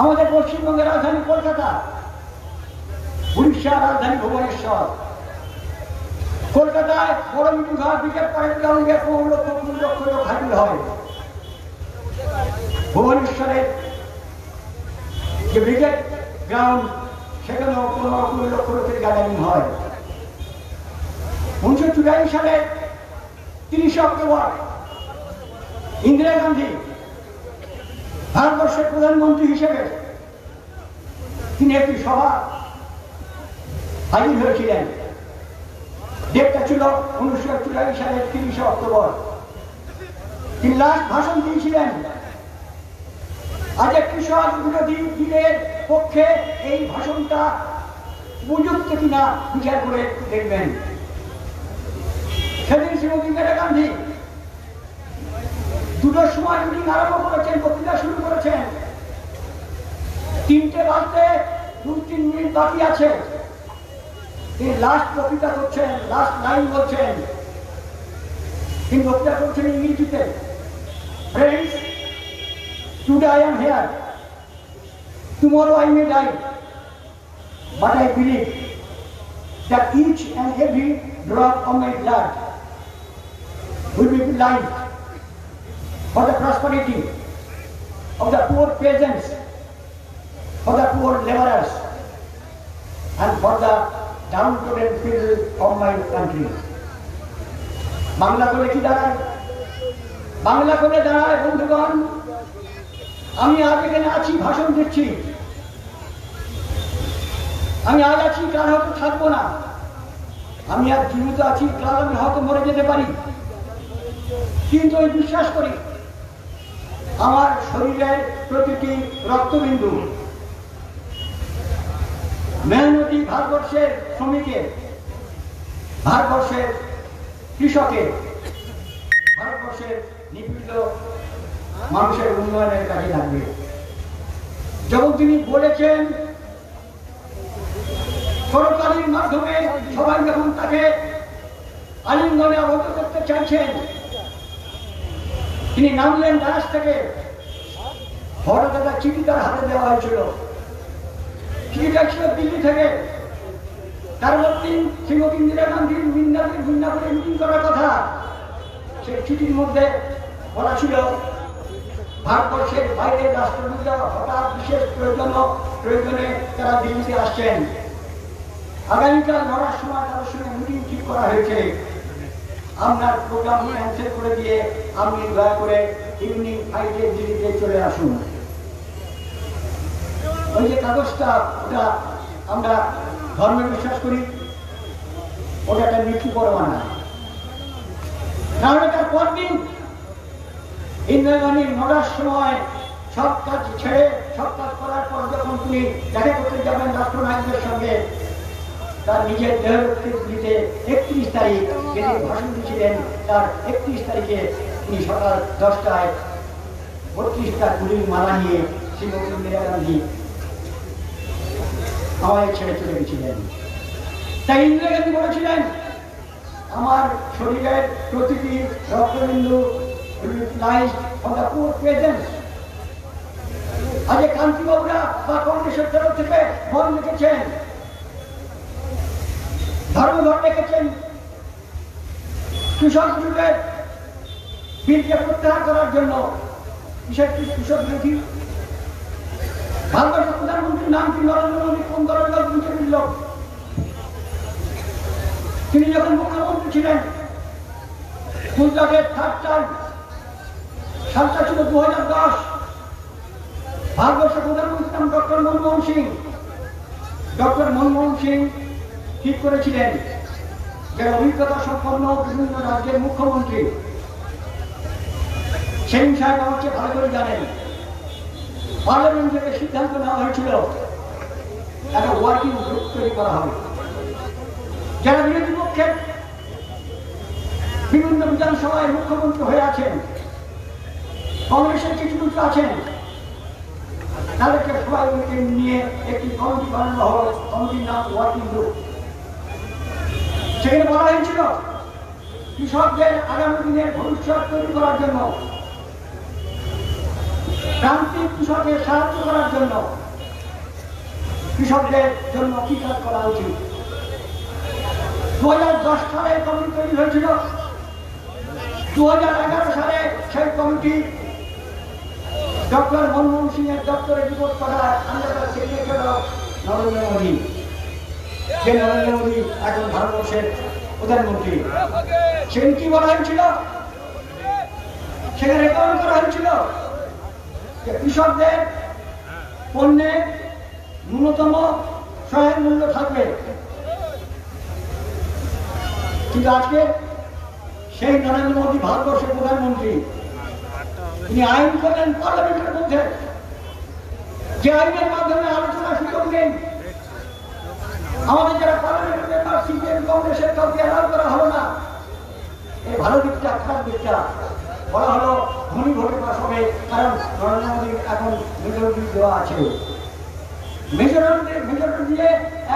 আমাদের পশ্চিমবঙ্গের রাজধানী কলকাতা, উড়িষ্যার রাজধানী ভুবনেশ্বর। কলকাতায় বড় মিটিং হয়, ব্রিগেড প্যারেড গ্রাউন্ডে 15 লক্ষ 20 লক্ষ লোক হাজির হয়। ভুবনেশ্বরের যে ব্রিগেড গ্রাউন্ড, সেখানেও 15-20 লক্ষ লোকের গ্যাদারিং হয়। 1984 সালে 30 অক্টোবর ইন্দিরা গান্ধী ভারতবর্ষের প্রধানমন্ত্রী হিসেবে তিনি একটি সভা হাজির হয়েছিলেন। ডেটটা ছিল 1984 সালের 30 অক্টোবর। তিনি লাস্ট ভাষণ দিয়েছিলেন, আজ কৃষক বিরোধী বিলের পক্ষে এই ভাষণটা উপযুক্ত কিনা বিচার করে দেখবেন। সেদিন শ্রীমতী ইন্দিরা গান্ধী 2টার সময় মিটিং আরম্ভ করেছেন, বক্তৃতা শুরু করেছেন। 3টে বাজতে 2-3 মিনিট বাকি আছে, তিনি লাস্ট বক্তৃতা করছেন, লাস্ট লাইন বলছেন। তিনি বক্তৃতা করছেন ইংরেজিতে। Friends, today I am here. Tomorrow I may die. But I believe that each and every drop of my blood will be life for the prosperity of the poor peasants, for the poor laborers, and for the downtrodden people of my country. Bangla করে কি দাঁড়ায়? বাংলা করে দাঁড়ায়, বন্ধুগণ, আমি আজ এখানে আছি, ভাষণ দিচ্ছি। আমি আজ আছি, কাল হয়তো থাকবো না। আমি আজ জীবিত আছি, কাল আমি হয়তো মরে যেতে পারি। কিন্তু আমি বিশ্বাস করি আমার শরীরের প্রতিটি রক্তবিন্দু মেহনতি ভারতবর্ষের শ্রমিকের, ভারতবর্ষের কৃষকের, ভারতবর্ষের নিপীড়িত মানুষের উন্নয়নের কাজে লাগবে। যখন তিনি বলেছেন, সরকারের মাধ্যমে সবাই যখন তাকে আলিঙ্গনে আবদ্ধ করতে চাইছেন, তিনি নামলেন ডাস থেকে। হঠাৎ একটা চিঠি তার হাতে দেওয়া হয়েছিল। চিঠিটা ছিল দিল্লি থেকে। তার মধ্যে শ্রীমতী ইন্দিরা গান্ধীর মিদনাপুরে মিটিং করার কথা। সেই চিঠির মধ্যে বলা ছিল ভারতবর্ষের বাইরের রাষ্ট্রদূতরা হঠাৎ বিশেষ প্রয়োজনে তারা দিল্লিতে আসছেন। আগামীকাল 9টার সময় তাদের সঙ্গে মিটিং ঠিক করা হয়েছে। আপনার প্রোগ্রাম ক্যান্সেল করে দিয়ে আপনি দয়া করে ইভিনিং ফ্লাইটে দিল্লিতে চলে আসুন। ওই যে কাগজটা, ওটা আমরা ধর্মে বিশ্বাস করি, ওটা একটা মৃত্যু পরমানা। তাহলে তার পরদিন ইন্দিরা গান্ধী 9টার সময় সব কাজ ছেড়ে সব কাজ করার পর যখন তিনি দেখা করতে যাবেন রাষ্ট্রনায়কদের সঙ্গে, তার নিজের দেহরক্ষীতে 31 তারিখ যেদিন ভাষণ দিয়েছিলেন, তার 31 তারিখে তিনি সকাল 10টায় 32টা গুলির মালা নিয়ে শ্রীমতী ইন্দিরা গান্ধী আমায় ছেড়ে চলে গেছিলেন। তাই ইন্দিরা গান্ধী বলেছিলেন, আমার শরীরের প্রতিটি রক্তবিন্দু আজ কান্তিবাবুরা বা কংগ্রেসের তরফ থেকে মন লিখেছেন, ধর্মঘট রেখেছেন, কৃষক বিরোধের বিলকে প্রত্যাহার করার জন্য। কৃষক বিরোধী ভারতবর্ষের প্রধানমন্ত্রীর নাম কি? নরেন্দ্র মোদী। কোন ধরনের লোক? বিজেপির লোক। তিনি যখন মুখ্যমন্ত্রী ছিলেন, গুজরাটের থার্ড টার্ম, সালটা ছিল 2010। ভারতবর্ষের প্রধানমন্ত্রীর নাম ডক্টর মনমোহন সিং। ডক্টর মনমোহন সিং ঠিক করেছিলেন, যারা অভিজ্ঞতা সম্পন্ন বিভিন্ন রাজ্যের মুখ্যমন্ত্রী, সেন সাহেব আমার চেয়ে ভালো করে জানেন, পার্লামেন্ট থেকে সিদ্ধান্ত নেওয়া হয়েছিল একটা ওয়ার্কিং গ্রুপ তৈরি করা হবে। যারা বিরোধী পক্ষের বিভিন্ন বিধানসভায় মুখ্যমন্ত্রী হয়ে আছেন, কংগ্রেসের কিছু কিছু আছেন, তাদেরকে সবাইকে নিয়ে একটি কমিটি বানানো হল। কমিটির নাম ওয়ার্কিং গ্রুপ। সেখানে বলা হয়েছিল কৃষকদের আগামী দিনের ভবিষ্যৎ তৈরি করার জন্য, প্রান্তিক কৃষকের সাহায্য করার জন্য, কৃষকদের জন্য কি কাজ করা উচিত। 2010 সালে কমিটি তৈরি হয়েছিল। 2011 সালে সেই কমিটি ডক্টর মনমোহন সিং এর দপ্তরে রিপোর্ট করায় আমরা সেক্রেটারি নরেন্দ্র মোদী, যে নরেন্দ্র মোদী এখন ভারতবর্ষের প্রধানমন্ত্রী। সেদিন কি বলা হয়েছিল? সেখানে রেকমেন্ড করা হয়েছিল যে কৃষকদের পণ্যে ন্যূনতম সহায়ক মূল্য থাকবে। কিন্তু আজকে সেই নরেন্দ্র মোদী ভারতবর্ষের প্রধানমন্ত্রী, তিনি আইন করেন পার্লামেন্টের মধ্যে, যে আইনের মাধ্যমে আলোচনার সুযোগ নেই। আমাদের যারা পার্লামেন্টের মেম্বার, সিপিএম কংগ্রেসের কাউকে অ্যালাউ করা হলো না। এই ভালো দিকটা, খারাপ দিকটা বলা হলো ধনী ভোটে পাস হবে, কারণ নরেন্দ্র মোদীর এখন মেজরিটি দেওয়া আছে। মেজরিটি দিয়ে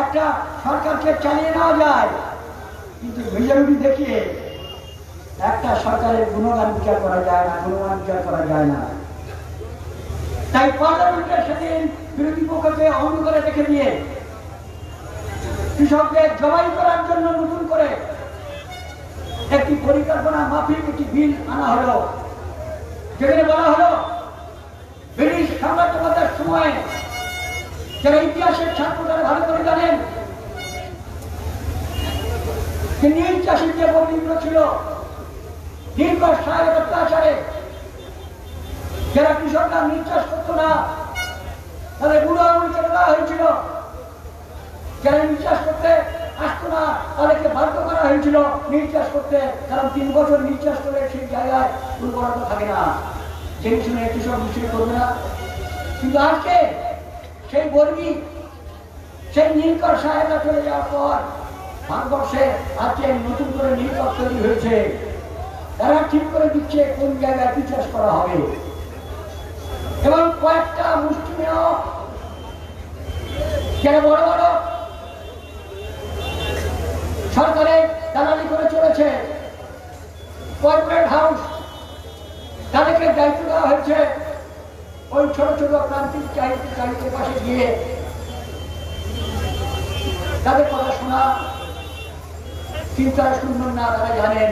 একটা সরকারকে চালিয়ে নেওয়া যায়, কিন্তু মেজরিটি দেখিয়ে একটা সরকারের গুণগান বিচার করা যায় না, গুণগান বিচার করা যায় না। তাই পার্লামেন্টের সেদিন বিরোধী পক্ষকে অন্য করে রেখে দিয়ে কৃষকদের জবাই করার জন্য নতুন করে একটি পরিকল্পনা মাফিক একটি বিল আনা হলো, যেখানে বলা হলো ব্রিটিশ সাম্রাজ্যবাদের সময়, যারা ইতিহাসের ছাত্ররা ভালো করে জানেন, যে নীল চাষের যে বন্দীগুলো ছিল, নীলকর সাহেবের অত্যাচারে যারা কৃষকরা নীল চাষ করতো না, তাদের বুড়ো আঙুল কেটে দেওয়া হয়েছিল। যারা নীল চাষ করতে আসতো না, তাদেরকে বাধ্য করা হয়েছিল নীল চাষ করতে, কারণ 3 বছর নীল চাষ করে সেই জায়গায় উর্বরতা থাকে না, জেনে শুনে কৃষক নিশ্চয়ই করবে না। কিন্তু আজকে সেই বর্গী, সেই নীলকর সাহেবরা চলে যাওয়ার পর ভারতবর্ষে আজকে নতুন করে নীলকর তৈরি হয়েছে। তারা ঠিক করে দিচ্ছে কোন জায়গায় কি চাষ করা হবে, এবং কয়েকটা মুষ্টিমেয় যারা বড় বড় সরকারের দালালি করে চলেছে, কর্পোরেট হাউস, তাদেরকে দায়িত্ব দেওয়া হয়েছে ওই ছোট ছোট প্রান্তিক চাহিদার পাশে গিয়ে তাদের কথা শোনা চিন্তা শুনবেন না, তারা জানেন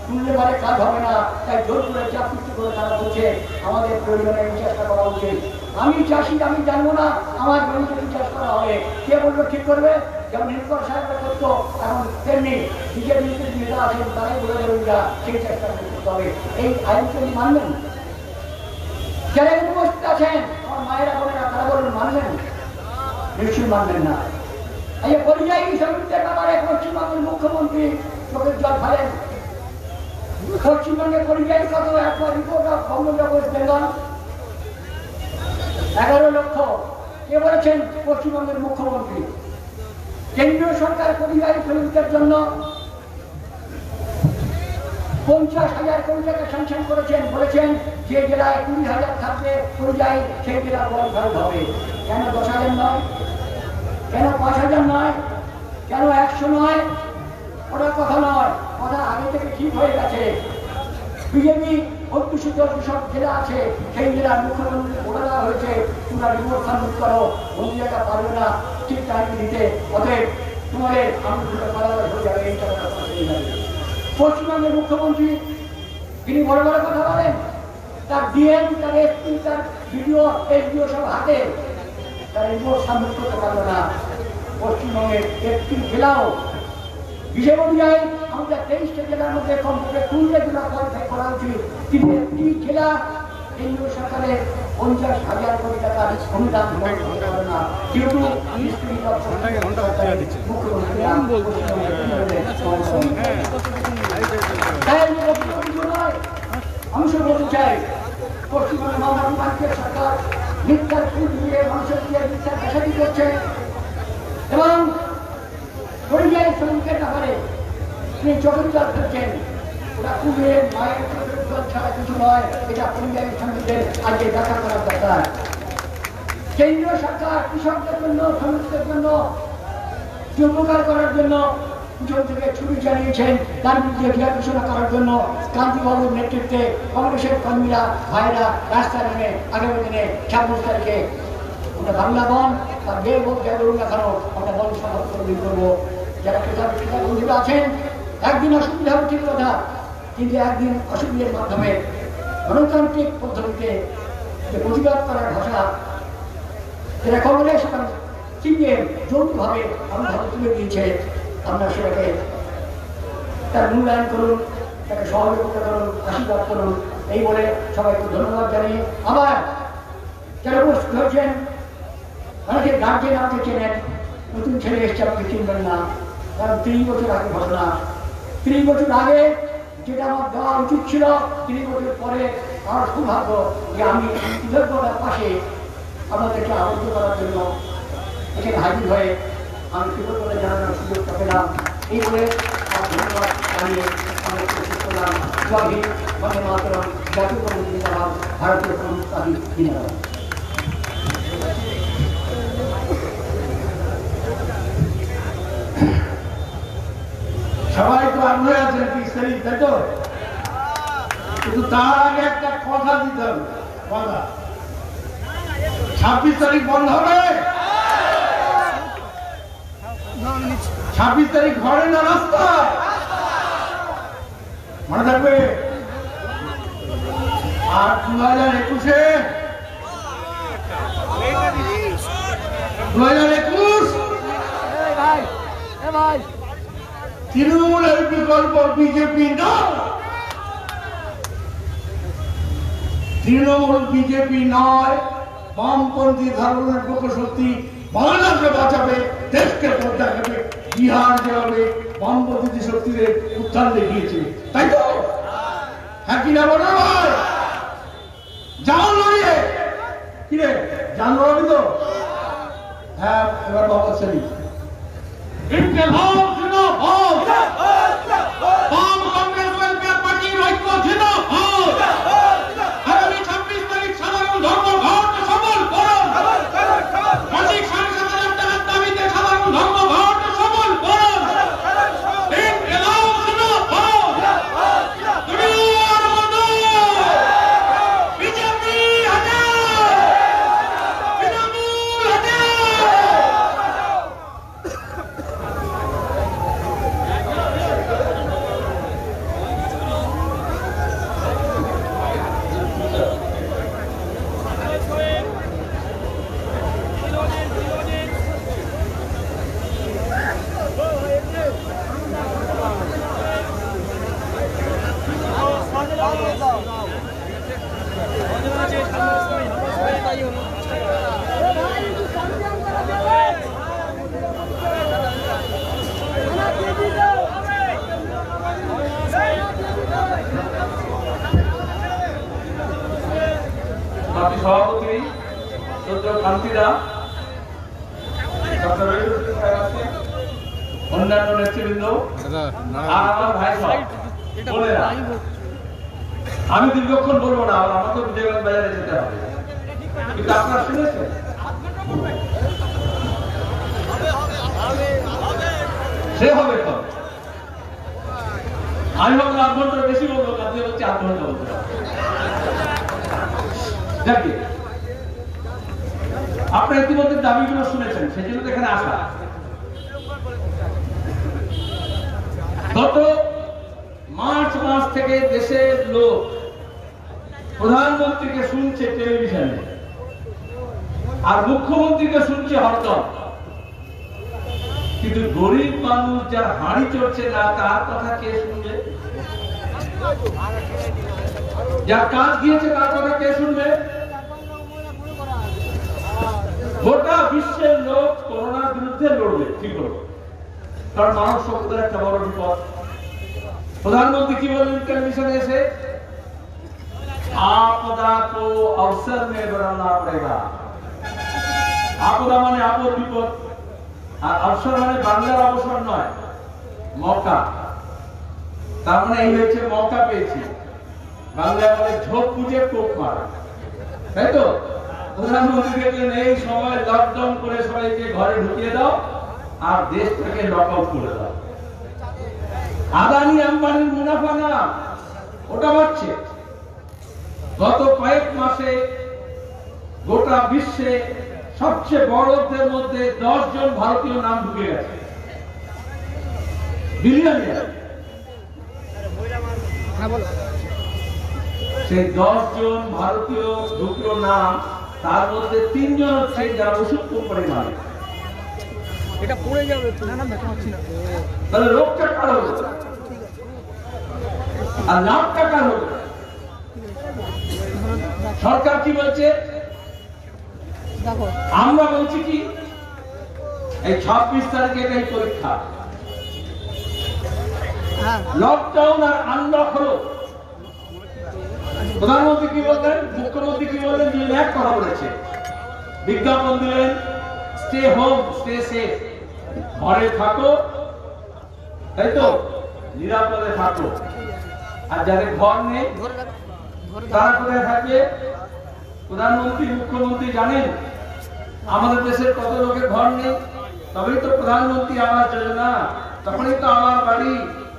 শুনলে পরে কাজ হবে না, তাই জোর করে চাকরি করে তারা বলছে আমাদের প্রয়োজনে এই চেষ্টা করা উচিত। আমি চাষি, আমি জানবো না আমার জমিতে কি চাষ করা হবে, কে বলবো ঠিক করবে? যেমন নীলকর সাহেবরা করতো, এখন তেমনি বিজেপি নেতা আছেন, তারাই বলে দেবেন যা সেই চেষ্টা করতে হবে। এই আইনকে মানবেন? যারা উপস্থিত আছেন আমার মায়েরা বোনেরা, তারা বলবেন মানবেন? নিশ্চয়ই মানবেন না। এই পরিযায়ী শ্রমিকদের ব্যাপারে পশ্চিমবঙ্গের মুখ্যমন্ত্রী চোখের জল ফেলেন। পশ্চিমবঙ্গে পরিযায়ী কত একটা report of Bangabandhu West Bengal 11 লক্ষ। কে বলেছেন? পশ্চিমবঙ্গের মুখ্যমন্ত্রী। কেন্দ্রীয় সরকার পরিযায়ী শ্রমিকদের জন্য 50,000 কোটি টাকা স্যাংশন করেছেন, বলেছেন যে জেলায় 20,000 থাকবে পরিযায়ী সেই জেলা বড় হবে। কেন 10,000 নয়? কেন 5,000 নয়? কেন 100 নয়? ওটা কথা নয়, কথা আগে থেকে ঠিক হয়ে গেছে। বিজেপি অধ্যুষিত যেসব জেলা আছে সেই জেলার মুখ্যমন্ত্রী বলে দেওয়া হয়েছে তোমরা রিপোর্ট সাবমিট করো, অন্য জায়গা পারবে না ঠিক টাইমে দিতে, অতএব তোমাদের আন্দোলন করা হয়ে যাবে। এই টাকা পশ্চিমবঙ্গের মুখ্যমন্ত্রী তিনি বড় বড় কথা বলেন, তার ডিএম, তার এসপি, তার বিডিও, এসডিও সব হাতে, তার রিপোর্ট সাবমিট করতে পারবে না। পশ্চিমবঙ্গের একটি জেলাও হিসেব অনুযায়ী আমাদের 23টা জেলার মধ্যে কমপক্ষে 2টা জেলা কোয়ালিফাই করা উচিত, কিন্তু একটি জেলা কেন্দ্রীয় সরকারের 50,000 কোটি টাকার অনুদান করে না। যেহেতু আমি শুধু বলতে চাই পশ্চিমবঙ্গের মমতা সরকার মিথ্যার ফুল দিয়ে মানুষের দিয়ে মিথ্যার পেশাদি করছে এবং পরিযায়ী শ্রমিকের ব্যাপারে তিনি চোখের জল ফেলছেন। ওরা কুমির মায়ের চোখের জল ছাড়া কিছু নয়, এটা পরিযায়ী শ্রমিকদের আজকে দেখা করার দরকার। কেন্দ্রীয় সরকার কৃষকদের জন্য, শ্রমিকদের জন্য যে উপকার করার জন্য পিছন থেকে ছুটি চালিয়েছেন, তার বিরুদ্ধে ক্রিয়া ঘোষণা করার জন্য কান্তিবাবুর নেতৃত্বে কংগ্রেসের কর্মীরা ভাইরা রাস্তায় নেমে আগামী দিনে 26 তারিখে আমরা বাংলা বন বা যে হোক যা বলুন না কেন আমরা বন সমর্থন করবো। যারা ক্রেতা বন্ধুরা আছেন, একদিন অসুবিধা হবে ঠিক কথা, কিন্তু একদিন অসুবিধার মাধ্যমে গণতান্ত্রিক পদ্ধতিতে যে প্রতিবাদ করার ভাষা যেটা কংগ্রেস এবং সিপিএম যৌথভাবে আমাদের তুলে দিয়েছে, আমরা সেটাকে তার মূল্যায়ন করুন, তাকে সহযোগিতা করুন, আশীর্বাদ করুন, এই বলে সবাইকে ধন্যবাদ জানিয়ে আবার যারা উপস্থিত হয়েছেন অনেকে গার্জেন আমাকে চেনেন, নতুন ছেলে এসছে আমাকে চিনবেন না, কারণ 30 বছর আগে ঘটনা। 30 বছর আগে যেটা আমার দেওয়া উচিত ছিল, 30 বছর পরে আমার সৌভাগ্য যে আমি কৃতজ্ঞতার পাশে আপনাদেরকে আবদ্ধ করার জন্য এখানে হাজির হয়ে আমি কৃতজ্ঞতা জানানোর সুযোগটা পেলাম। এই বলে আমার ধন্যবাদ জানিয়ে আমরা প্রস্তুত করলাম। জয় হিন্দ, বন্দে মাতরম, জাতীয় কংগ্রেস জিন্দাবাদ, ভারতীয় কমিউনিস্ট পার্টি জিন্দাবাদ। সবাই তো আগ্রহে আছেন 30 তারিখ, তাই তো? কিন্তু তার আগে একটা কথা দিতে হবে, কথা 26 তারিখ বন্ধ হবে। 26 তারিখ ঘরে না রাস্তা, মনে থাকবে। আর 2021 তৃণমূলের বিকল্প বিজেপি নয়, তৃণমূল বিজেপি নয়, বামপন্থী ধর্মের শক্তি বাংলাকে বাঁচাবে, দেশকে পথ দেখাবে। বিহার যেভাবে বামপন্থী শক্তিদের উত্থান দেখিয়েছে, তাই তো? হ্যাঁ কিনা বলো ভাই? জান লড়িয়ে কিরে, জান লড়াবি তো? হ্যাঁ, এবার বাবা চলি বিজেপি সভাপতি কান্তিরা, অন্যান্য নেতৃবৃন্দ, আমার ভাই সব বোনেরা, আমি দীর্ঘক্ষণ বলবো না, আমাকে বিজয়গঞ্জ বাজারে যেতে হবে, কিন্তু আপনারা শুনেছেন সে হবে তো আমি ভাবলাম 8 ঘন্টা বেশি বলবো, আপনি হচ্ছে 8 ঘন্টা বলতে যাকে আপনারা ইতিমধ্যে দাবিগুলো শুনেছেন, সেজন্য তো এখানে আসা। গত মার্চ মাস থেকে দেশের লোক প্রধানমন্ত্রীকে শুনছে টেলিভিশনে, আর মুখ্যমন্ত্রীকে শুনছে হরদম, কিন্তু গরিব মানুষ যার হাঁড়ি চড়ছে না তার কথা কে শুনবে? যার কাজ গিয়েছে তার কথা কে শুনবে? গোটা বিশ্বের লোক করোনার বিরুদ্ধে লড়বে, ঠিক হলো, কারণ মানব সভ্যতার একটা বড় বিপদ। প্রধানমন্ত্রী কি বললেন টেলিভিশনে এসে? आपदा को अवसर में बदलना पड़ेगा। आपदा মানে আপদ বিপদ, আর অবসর মানে বাংলার অবসর নয়, মৌকা। তার মানে এই হচ্ছে মৌকা পেয়েছি, বাংলায় বলে ঝোপ বুঝে কোপ মারা, তাই তো? প্রধানমন্ত্রী দেখলেন এই সময় লকডাউন করে সবাইকে ঘরে ঢুকিয়ে দাও আর দেশটাকে লক আউট করে দাও। আদানি আম্বানির মুনাফা না, ওটা বাড়ছে। গত কয়েক মাসে গোটা বিশ্বে সবচেয়ে বড়দের মধ্যে 10 জন ভারতীয় নাম ঢুকে গেছে, বিলিয়নিয়ার। সেই 10 জন ভারতীয় ঢুকলো নাম, তার মধ্যে 3 জন হচ্ছে যারা ওষুধ কোম্পানি মালিক। এটা পড়ে যাবে, না না দেখা পাচ্ছি না। তাহলে লোকটা কার হলো আর লাভটা কার হলো? সরকার কি বলছে? আমরা বলছি কি এই 26 তারিখে এই পরীক্ষা, লকডাউন আর আনলক হলো। প্রধানমন্ত্রী কি বললেন, মুখ্যমন্ত্রী কি বললেন? এক কথা বলেছে, বিজ্ঞাপন দিলেন, স্টে হোম স্টে সেফ, ঘরে থাকো, তাই তো, নিরাপদে থাকো। আর যাদের ঘর নেই তারা কোথায় থাকবে? প্রধানমন্ত্রী মুখ্যমন্ত্রী জানেন আমাদের দেশের কত লোকের ঘর নেই? তবেই তো প্রধানমন্ত্রী আবাস যোজনা, তখনই তো আমার বাড়ি,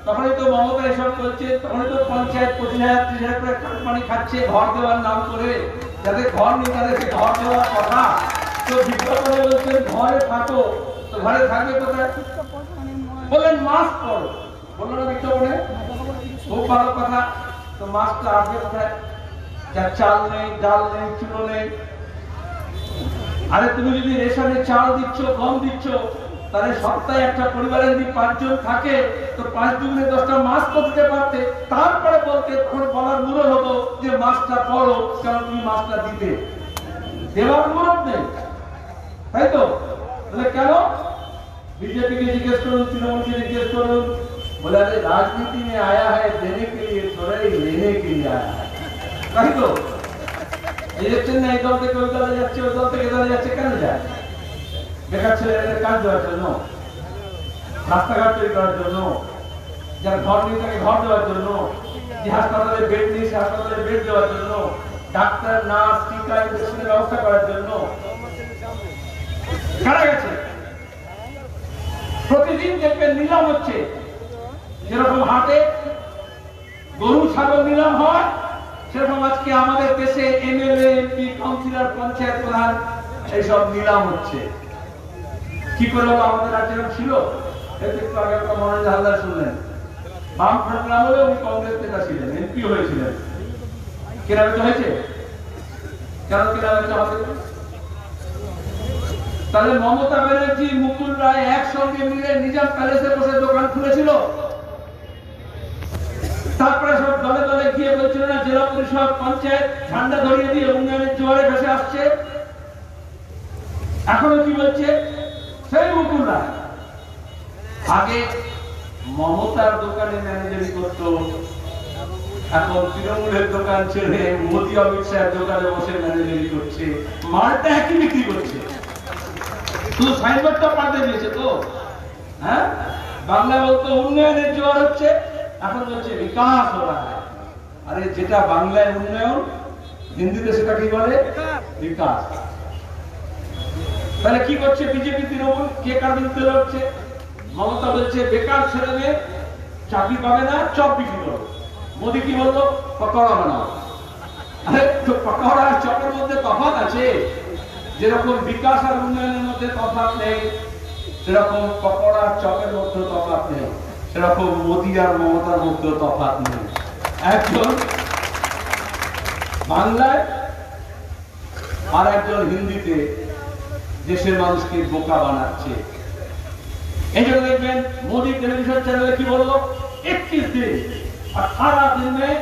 তখনই তো মমতা এসব করছে, তখনই তো পঞ্চায়েত 25,000 30,000 করে কাটমানি খাচ্ছে ঘর দেওয়ার নাম করে। যাদের ঘর নেই তাদেরকে ঘর দেওয়ার কথা, তো বিজ্ঞাপনে বলছেন ঘরে থাকো, তো ঘরে থাকবে কোথায়? বলেন মাস্ক পরো, বললো না বিজ্ঞাপনে? খুব ভালো কথা, তো মাস্কটা আসবে কোথায়? যার চাল নেই, ডাল নেই, চুলো নেই। আরে তুমি যদি রেশনে চাল দিচ্ছ, গম দিচ্ছ, তাহলে সপ্তাহে একটা পরিবারে যদি 5 জন থাকে, তো 5 দুগুণে 10টা মাস্ক দিতে পারতে, তারপরে বলতে তখন বলার মূল্য হতো যে মাস্কটা পরো, কারণ তুমি মাস্কটা দিতে। দেওয়ার মূল্য নেই, তাই তো? তাহলে কেন? बीजेपी के जिज्ञेस करो, तृणमूल के जिज्ञेस करो, बोला अरे राजनीति में आया है देने के लिए, थोड़ा ही लेने के लिए आया है, नहीं तो इलेक्शन में एक दल থেকে ওই দলে যাচ্ছে, ওই দল থেকে দলে যাচ্ছে, কেন যায়? বেকার ছেলেদের কাজ দেওয়ার জন্য, রাস্তাঘাট তৈরি করার জন্য, যারা ঘর নেই তাকে ঘর দেওয়ার জন্য, যে হাসপাতালে বেড নেই সে হাসপাতালে বেড দেওয়ার জন্য, ডাক্তার নার্স টিকা ইনজেকশনের ব্যবস্থা করার জন্য। কারা গেছে? প্রতিদিন দেখবেন নিলাম হচ্ছে, যেরকম হাটে গরু ছাগল নিলাম হয়, সেরকম আজকে আমাদের দেশে এমএলএ এমপি কাউন্সিলর পঞ্চায়েত প্রধান এইসব নিলাম হচ্ছে। কি করে হলো? আমাদের রাজ্যে ছিল, একটু আগে একটা মনোজ হালদার শুনলেন, বামফ্রন্ট আমলে উনি কংগ্রেস নেতা ছিলেন, এমপি হয়েছিলেন, কেনাবেচা হয়েছে? কেন কেনাবেচা হবে? তাহলে মমতা ব্যানার্জি, মুকুল রায় একসঙ্গে মিলে নিজাম প্যালেসে বসে দোকান খুলেছিল, তারপরে সব দলে দলে গিয়ে বলছিল না জেলা পরিষদ পঞ্চায়েত ঝান্ডা ধরিয়ে দিয়ে উন্নয়নের জোয়ারে ভেসে আসছে। এখনো কি বলছে সেই মুকুল রায়? আগে মমতার দোকানে ম্যানেজারি করতো, এখন তৃণমূলের দোকান ছেড়ে মোদি অমিত শাহের দোকানে বসে ম্যানেজারি করছে, মালটা একই বিক্রি করছে। শুধু সাইনবোর্ডটা পাল্টে দিয়েছে তো। হ্যাঁ, বাংলা বলতো উন্নয়নের জোয়ার হচ্ছে, এখন বলছে বিকাশ हो रहा है। আরে যেটা বাংলায় উন্নয়ন, হিন্দিতে সেটা কি বলে? বিকাশ। তাহলে কি করছে বিজেপি তৃণমূল? কে কার বিরুদ্ধে লড়ছে? মমতা বলছে বেকার ছেলে মেয়ে চাকরি পাবে না, চপ বিক্রি করো। মোদি কি বললো? পকোড়া বানাও। আরে তো পকোড়া আর চপের মধ্যে তফাৎ আছে। যেরকম বিকাশ আর উন্নয়নের মধ্যে তফাৎ নেই, সেরকম পকোড়া আর চপের মধ্যে তফাৎ নেই, সেরকম মোদি আর মমতার মধ্যে তফাৎ নেই। একজন বাংলায় আর একজন হিন্দিতে দেশের মানুষকে বোকা বানাচ্ছে। এই জন্য দেখবেন মোদি টেলিভিশন চ্যানেলে কি বললো? 21 दिन 18 दिन में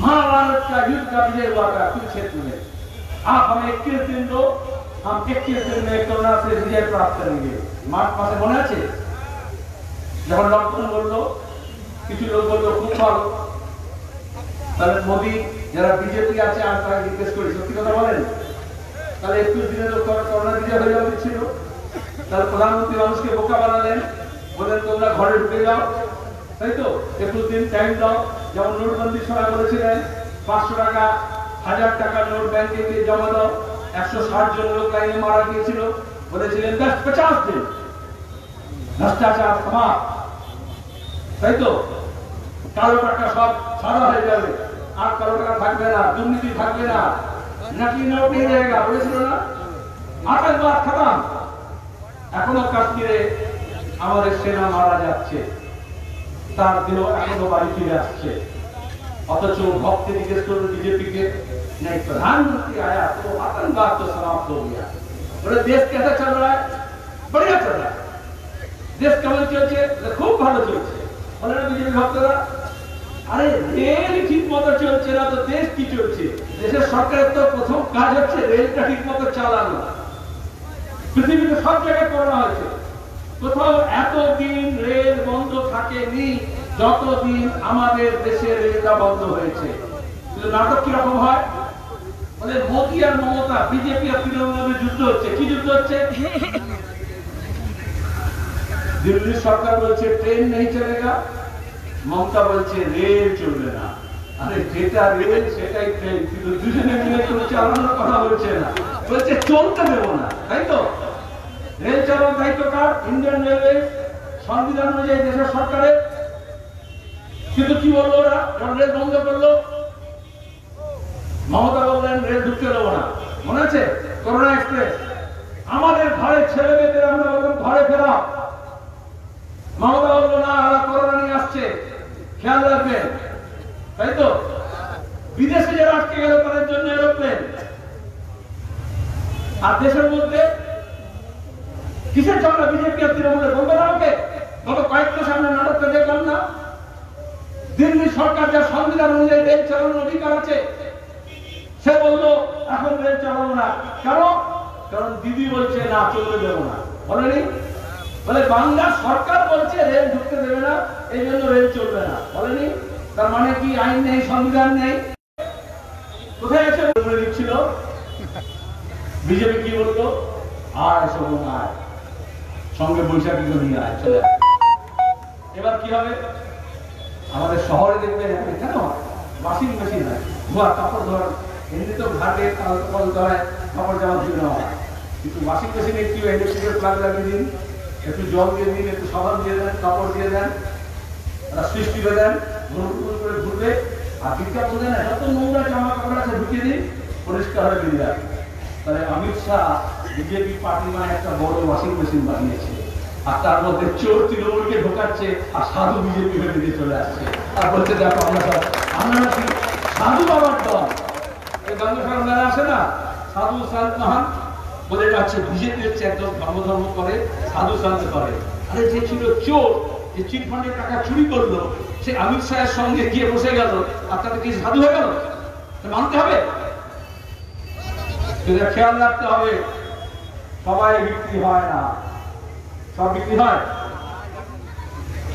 महाभारत का युद्ध का विजय हुआ था कुरुक्षेत्र में। आप हमें 21 दिन दो, हम 21 दिन में कोरोना से विजय प्राप्त करेंगे। मार्च मासे মনে আছে যখন লকডাউন বললো, কিছু লোক বললো খুব ভালো। তাহলে মোদি যারা বিজেপি আছে আর তারা জিজ্ঞেস করি সত্যি কথা বলেন, তাহলে 21 দিনের লোক করোনা বিজয় হয়ে যাবে ছিল। তাহলে প্রধানমন্ত্রী মানুষকে বোকা বানালেন, বললেন তোমরা ঘরে ঢুকে যাও, তাই তো? 21 দিন টাইম দাও। যেমন নোটবন্দির সময় বলেছিলেন 500 টাকা 1000 টাকা নোট ব্যাংকে গিয়ে জমা দাও। 160 জন লোক লাইনে মারা গিয়েছিল, বলেছিলেন 50 দিন ভ্রষ্টাচার সমাপ্ত, তাই তো? কালো টাকা সব সাদা হয়ে যাবে, আর কালো টাকা থাকবে না, দুর্নীতি থাকবে না, নকলি নোট নিয়ে যায়গা, বলেছিল না? আতঙ্কবাদ খতম। এখনো কাশ্মীরে আমাদের সেনা মারা যাচ্ছে, তার দেহ এখনো বাড়ি ফিরে আসছে। অথচ ভক্তি জিজ্ঞেস করলো বিজেপিকে, नहीं प्रधानमंत्री आया तो आतंकवाद तो समाप्त हो गया। बोले देश कैसा चल रहा है? बढ़िया चल रहा है। देश কেমন চলছে? খুব ভালো চলছে। বলে না বিজেপি ভক্তরা, আরে রেল ঠিক মতো চলছে না তো দেশ কি চলছে? দেশের সরকারের তো প্রথম কাজ হচ্ছে রেলটা ঠিক মতো চালানো। পৃথিবীতে সব জায়গায় করা হয়েছে, কোথাও এতদিন রেল বন্ধ থাকেনি যতদিন আমাদের দেশে রেলটা বন্ধ হয়েছে। কিন্তু নাটক কিরকম হয়? বলে মোদি আর মমতা, বিজেপি আর তৃণমূলের যুদ্ধ হচ্ছে। কি যুদ্ধ হচ্ছে? দিল্লি সরকার বলছে ট্রেন নেই চলেগা, মমতা বলছে রেল চলবে না। আরে যেটা রেল সেটাই ট্রেন, কিন্তু দুজনে মিলে কোনো চালানোর কথা বলছে না, বলছে চলতে দেবো না, তাই তো? রেল চালানোর দায়িত্ব কার? ইন্ডিয়ান রেলওয়ে, সংবিধান অনুযায়ী দেশের সরকারের। কিন্তু কি বললো ওরা যখন রেল বন্ধ করলো? মমতা বললেন রেল ঢুকতে দেবো না। মনে আছে করোনা এক্সপ্রেস? আমাদের ঘরের ছেলে মেয়েদের আমরা বললাম ঘরে ফেরা। মমতা বললো না, ওরা করোনা নিয়ে আসছে, খেয়াল রাখবেন, তাই তো? বিদেশে যারা আটকে গেল তাদের জন্য এরোপ্লেন। আর দেশের মধ্যে কিসের ঝগড়া বিজেপি আর তৃণমূলের? বলবে না আমাকে? গত কয়েক মাস আমরা নাটকটা দেখলাম না? দিল্লি সরকার যা সংবিধান অনুযায়ী রেল চালানোর অধিকার আছে, সে বললো এখন রেল চালাবো না। কেন? কারণ দিদি বলছে না, চলতে দেবো না। বলেনি? বলে বাংলা সরকার বলছে রেল ঢুকতে দেবে না, এই জন্য রেল চলবে না। বলেনি? তার মানে কি আইন নেই, সংবিধান নেই? কোথায় আছে বলে দিচ্ছিল? বিজেপি কি বলতো? আয় শোভন আয়, সঙ্গে বৈশাখী নিয়ে আয়, চলে। এবার কি হবে? আমাদের শহরে দেখবেন কেন ওয়াশিং মেশিন হয়, ধোয়া কাপড় ধোয়ার, এমনি তো ঘাটে কল ধোয়ায় কাপড় জামা ধুয়ে নেওয়া হয়, কিন্তু ওয়াশিং মেশিনে একটু ইলেকট্রিকের প্লাগ লাগিয়ে দিন, একটু জল দিয়ে দিন, একটু সাবান দিয়ে দেন, কাপড় দিয়ে দেন, সুইচ টিপে দেন, ঘুর করে ঘুরবে। আর বিজ্ঞাপন দেন যত নোংরা জামা কাপড় আছে ঢুকিয়ে দিন, পরিষ্কার হয়ে বেরিয়ে যাবে। তাহলে অমিত শাহ বিজেপি পার্টি মানে একটা বড় ওয়াশিং মেশিন বানিয়েছে, আর তার মধ্যে চোর তৃণমূলকে ঢোকাচ্ছে আর সাধু বিজেপি হয়ে দিকে চলে আসছে। আর বলছে দেখো আমরা কি সাধু বাবার দল। এই গঙ্গাসাগর মেলা আসে না, সাধু সান্ত মহান বলে যাচ্ছে বিজেপি হচ্ছে একদম ধর্ম করে, সাধু সান্ত করে। আরে যে ছিল চোর, যে চিটফান্ডের টাকা চুরি করলো, সে অমিত শাহের সঙ্গে গিয়ে বসে গেল, আর তাতে কি সাধু হয়ে গেল? মানতে হবে, খেয়াল রাখতে হবে। সবাই বিক্রি হয় না, সব বিক্রি হয়।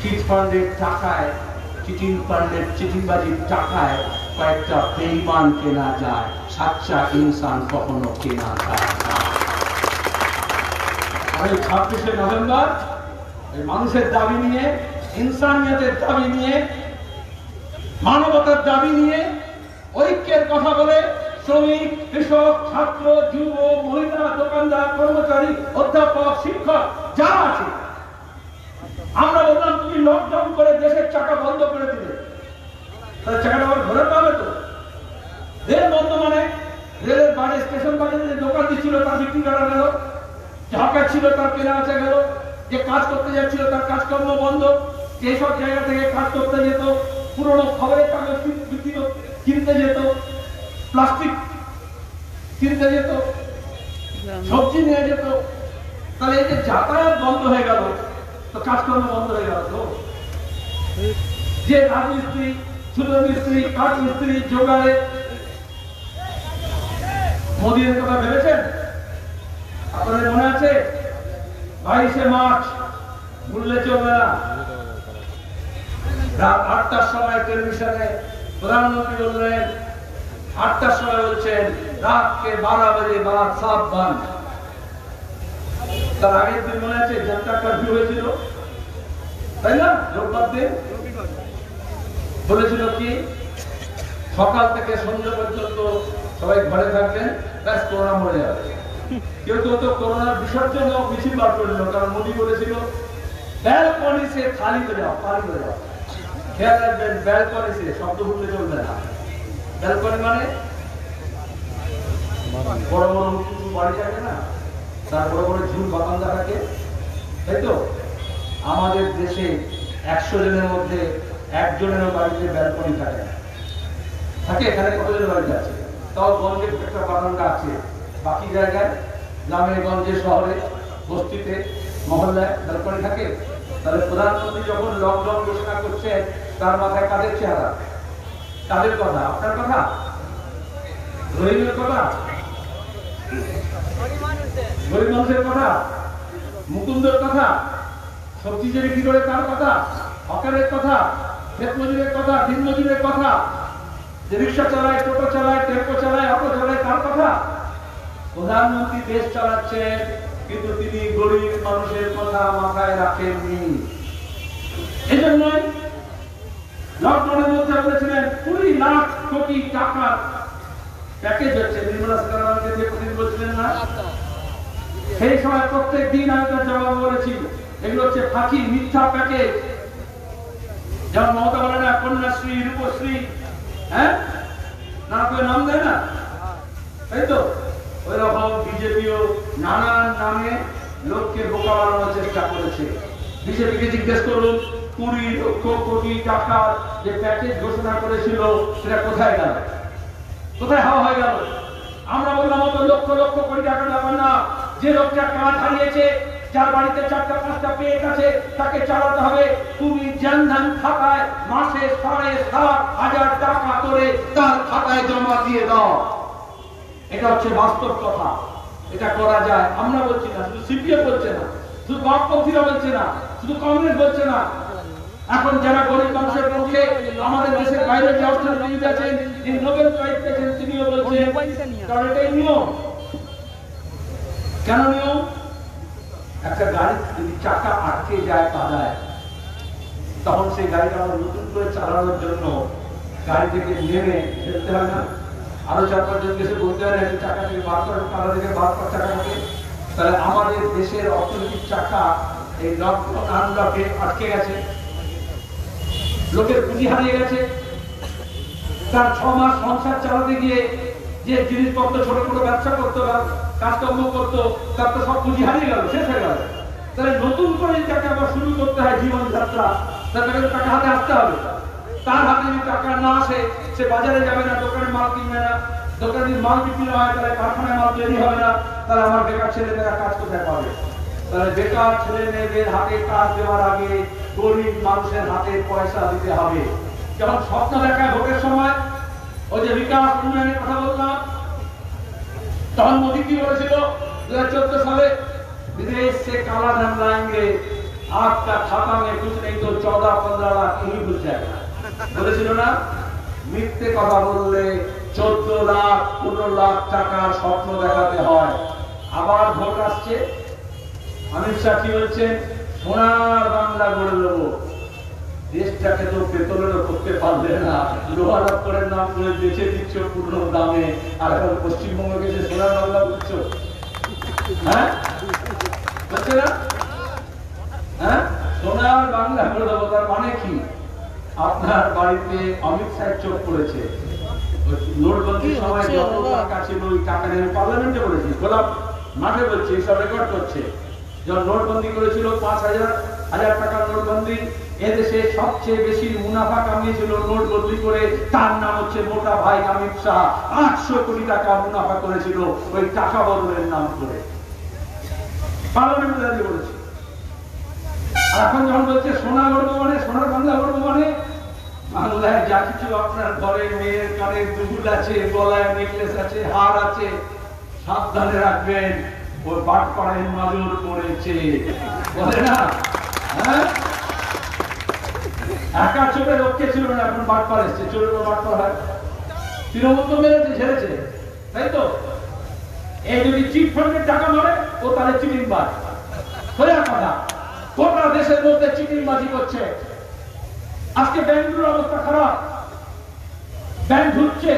চিট ফান্ডের টাকায়, চিটিং ফান্ডের চিটিংবাজির টাকায় কয়েকটা বেঈমান কেনা যায়, সাচ্চা ইনসান কখনো কেনা যায় না। আর 26শে নভেম্বর এই মানুষের দাবি নিয়ে, ইনসানিয়তের দাবি নিয়ে, মানবতার দাবি নিয়ে ঐক্যের কথা বলে শ্রমিক, কৃষক, ছাত্র, যুব, মহিলা, দোকানদার, কর্মচারী, অধ্যাপক, শিক্ষক যারা আছে, আমরা বললাম তুমি লকডাউন করে দেশের চাকা বন্ধ করে দিলে, তাহলে চাকাটা আবার ঘরে পাবে তো? রেল বন্ধ মানে রেলের বাইরে স্টেশন বাজারে যে দোকান দিচ্ছিল তার বিক্রি করা গেল, ঝাঁকা ছিল তার কেনা বেচা গেল, যে কাজ করতে যাচ্ছিল তার কাজকর্ম বন্ধ, যেসব জায়গা থেকে কাজ করতে যেত, পুরোনো খবরের কাগজ কিনতে যেত, প্লাস্টিক কিনতে যেত, সবজি নিয়ে যেত, তাহলে এই যে যাতায়াত বন্ধ হয়ে গেল তো কাজকর্ম বন্ধ হয়ে গেল। তো যে রাজমিস্ত্রি, সুতো মিস্ত্রি, কাঠ মিস্ত্রি জোগাড়ে মোদীর কথা ভেবেছেন? আপনাদের মনে আছে 22শে মার্চ ভুললে চলবে না, রাত 8টার সময় টেলিভিশনে প্রধানমন্ত্রী বললেন, 8টার সময় বলছেন রাত কে 12 বাজে বাদ সব বন্ধ। তার আগের দিন মনে আছে জনতা কারফিউ হয়েছিল, তাই না? রোববার দিন বলেছিল কি সকাল থেকে সন্ধ্যা পর্যন্ত সবাই ঘরে থাকবেন, ব্যাস করোনা মরে যাবে। কেউ কেউ তো করোনার বিসর্জন মিছিল বার করল, কারণ মোদী বলেছিল ব্যালকনি সে খালি হয়ে যাও, খালি হয়ে যাও। খেয়াল রাখবেন, ব্যালকনি সে শব্দ ভুলতে চলবে না। ব্যালকনি মানে বড় বড় উঁচু বাড়ি থাকে না, তার বড় বড় ঝুল বারান্দা থাকে, তাই তো? আমাদের দেশে 100 জনের মধ্যে 1 জনেরও বাড়িতে ব্যালকনি থাকে না। থাকে? এখানে কতজনের বাড়িতে আছে? তাও গঞ্জে একটা বারান্দা আছে, বাকি জায়গায় গ্রামে গঞ্জে শহরে বস্তিতে মহল্লায় ব্যালকনি থাকে। তাহলে প্রধানমন্ত্রী যখন লকডাউন ঘোষণা করছেন তার মাথায় কাদের চেহারা, কাদের কথা? আপনার কথা, রহিমের কথা, গরিব মানুষের কথা, মুকুন্দের কথা, সবজি যে বিক্রি করে তার কথা, হকারের কথা, ক্ষেত মজুরের কথা, দিন মজুরের কথা, যে রিক্সা চালায়, টোটো চালায়, টেম্পো চালায়, অটো চালায় তার কথা। প্রধানমন্ত্রী দেশ চালাচ্ছেন কিন্তু তিনি গরিব মানুষের কথা মাথায় রাখেননি। এই জন্যই লকডাউনের মধ্যে বলেছিলেন 20 লাখ কোটি টাকা প্যাকেজ হচ্ছে, নির্মলা সীতারামনকে যে প্রতিদিন বলছিলেন না, সেই সময় প্রত্যেক দিন আমি তার জবাব বলেছি এগুলো হচ্ছে ফাঁকি, মিথ্যা প্যাকেজ। যেমন মমতা বলে না কন্যাশ্রী, রূপশ্রী, হ্যাঁ না কেউ নাম দেয় না, তাই তো? ওই রকম বিজেপিও নানান নামে লোককে বোকা বানানোর চেষ্টা করেছে। বিজেপিকে জিজ্ঞেস করুন 20 লক্ষ কোটি টাকা যে প্যাকেজ ঘোষণা করেছিল সেটা কোথায় গেল, কোথায় হাওয়া হয়ে গেল? আমরা বললাম অত লক্ষ লক্ষ কোটি টাকা ব্যাপার না। যে লোকটা কাজ হারিয়েছে, যার বাড়িতে 4টা 5টা পেট আছে, তাকে চালাতে হবে। তুমি জনধন খাতায় মাসে 7,500 টাকা করে তার খাতায় জমা দিয়ে দাও। এটা হচ্ছে বাস্তব কথা, এটা করা যায়। আমরা বলছি না, শুধু সিপিএম বলছে না, শুধু বামপন্থীরা বলছে না, শুধু কংগ্রেস বলছে না। এখন যারা গরিব মানুষের পক্ষে আমাদের দেশের বাইরে যে অর্থনীতিবিদ আছেন, যিনি নোবেল প্রাইজ পেয়েছেন, তিনিও বলছেন কারণ এটাই নিয়ম। কেন নিয়ম? একটা গাড়ি যদি চাকা আটকে যায় কাদায়, তখন সেই গাড়িটা আমরা নতুন করে চালানোর জন্য গাড়ি থেকে নেমে ফেলতে হয় না? আরো 4-5 জন এসে বলতে হয় না চাকা থেকে বার করে, কাদা থেকে বার করা চাকাটাকে। তাহলে আমাদের দেশের অর্থনৈতিক চাকা এই লকডাউন আনলকে আটকে গেছে, লোকের পুঁজি হারিয়ে গেছে। তার 6 মাস সংসার চালাতে গিয়ে যে জিনিসপত্র ছোট ছোট ব্যবসা করতো, কাজকর্ম করতো, তার তো সব পুঁজি হারিয়ে গেল, শেষ হয়ে গেল। তাহলে নতুন করে তাকে আবার শুরু করতে হয় জীবনযাত্রা, তাকে টাকা হাতে আসতে হবে। তার হাতে যদি টাকা না আসে, সে বাজারে যাবে না, দোকানে মাল কিনবে না, দোকানে যদি মাল বিক্রি হয় তাহলে কারখানায় মাল তৈরি হবে না, তাহলে আমার বেকার ছেলেমেয়েরা কাজ কোথায় পাবে? তাহলে বেকার ছেলে মেয়েদের হাতে কাজ দেওয়ার আগে গরিব মানুষের হাতে পয়সা দিতে হবে। যেমন স্বপ্ন দেখায় ভোটের সময়, ওই যে বিকাশ উন্নয়নের কথা বললাম, তখন মোদী কি বলেছিল 2014 সালে, বিদেশ সে কালা ধন লাएंगे, आपका खाता में कुछ नहीं तो 14-15 लाख यही घुस जाएगा বলেছিল না মিথ্যে কথা বললে 14 লাখ 15 লাখ টাকার স্বপ্ন দেখাতে হয় আবার ভোট আসছে অমিত শাহ কি বলছেন সোনার বাংলা গড়ে দেবো দেশটাকে তো পেতলেরও করতে পারবে না লোহালক্করের নাম করে বেঁচে দিচ্ছ পূর্ণ দামে আর এখন পশ্চিমবঙ্গকে যে সোনার বাংলা বলছো হ্যাঁ বলছে না হ্যাঁ সোনার বাংলা করে দেবো তার মানে কি আপনার বাড়িতে অমিত শাহ চোখ পড়েছে নোটবন্দির সময় যত টাকা ছিল ওই টাকা নিয়ে পার্লামেন্টে বলেছি গোলাপ মাঠে বলছে সব রেকর্ড করছে যখন নোটবন্দি করেছিল 5,000 টাকার নোটবন্দি এদেশে সবচেয়ে বেশি মুনাফা কামিয়েছিল নোটবন্দি করে তার নাম হচ্ছে মোটা ভাই অমিত শাহ 800 কোটি টাকা মুনাফা করেছিল ওই টাকা বদলের নাম করে পার্লামেন্টে দাঁড়িয়ে বলেছে এখন যখন বলছে সোনা গর্ব মানে সোনার বাংলা গর্ব মানে বাংলায় যা কিছু আপনার ঘরে মেয়ের কানের দুল আছে গলায় নেকলেস আছে হার আছে সাবধানে রাখবেন ওই বাটপাড়ের নজর পড়েছে বলে না হ্যাঁ একা চোখে রক্ষে ছিল না এখন বাটপাড় এসছে চোরের বাটপাড় হয় তৃণমূল তো মেরেছে ছেড়েছে তাই তো এই যদি চিট ফান্ডের টাকা মারে ও তাহলে চিটিং বাজ সোজা কথা গোটা দেশের মধ্যে চিটিংবাজি করছে আজকে ব্যাংকগুলোর অবস্থা খারাপ ব্যাংক ঢুকছে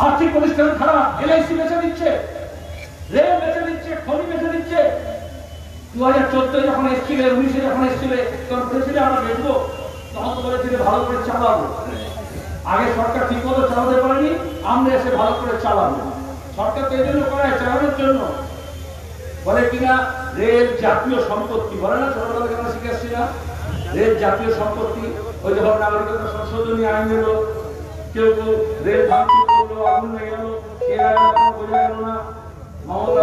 আর্থিক প্রতিষ্ঠান খারাপ এলআইসি বেচে দিচ্ছে রেল বেচে দিচ্ছে খনি বেচে দিচ্ছে 2014 যখন এসেছিল 19 যখন এসেছিল তখন বলেছিল আমরা বেচবো তখন তো বলেছিল ভালো করে চালাবো আগে সরকার ঠিক মতো চালাতে পারেনি আমরা এসে ভালো করে চালাবো সরকার তো এই জন্য করে চালানোর জন্য বলে কিনা রেল জাতীয় সম্পত্তি বলে না ছোটবেলা থেকে আমরা শিখে আসছি না রেল জাতীয় সম্পত্তি ওই যখন নাগরিকতা সংশোধনী আইন এলো কেউ রেল ভাঙচুর করলো আগুন লেগে গেল বোঝা গেল না মমতা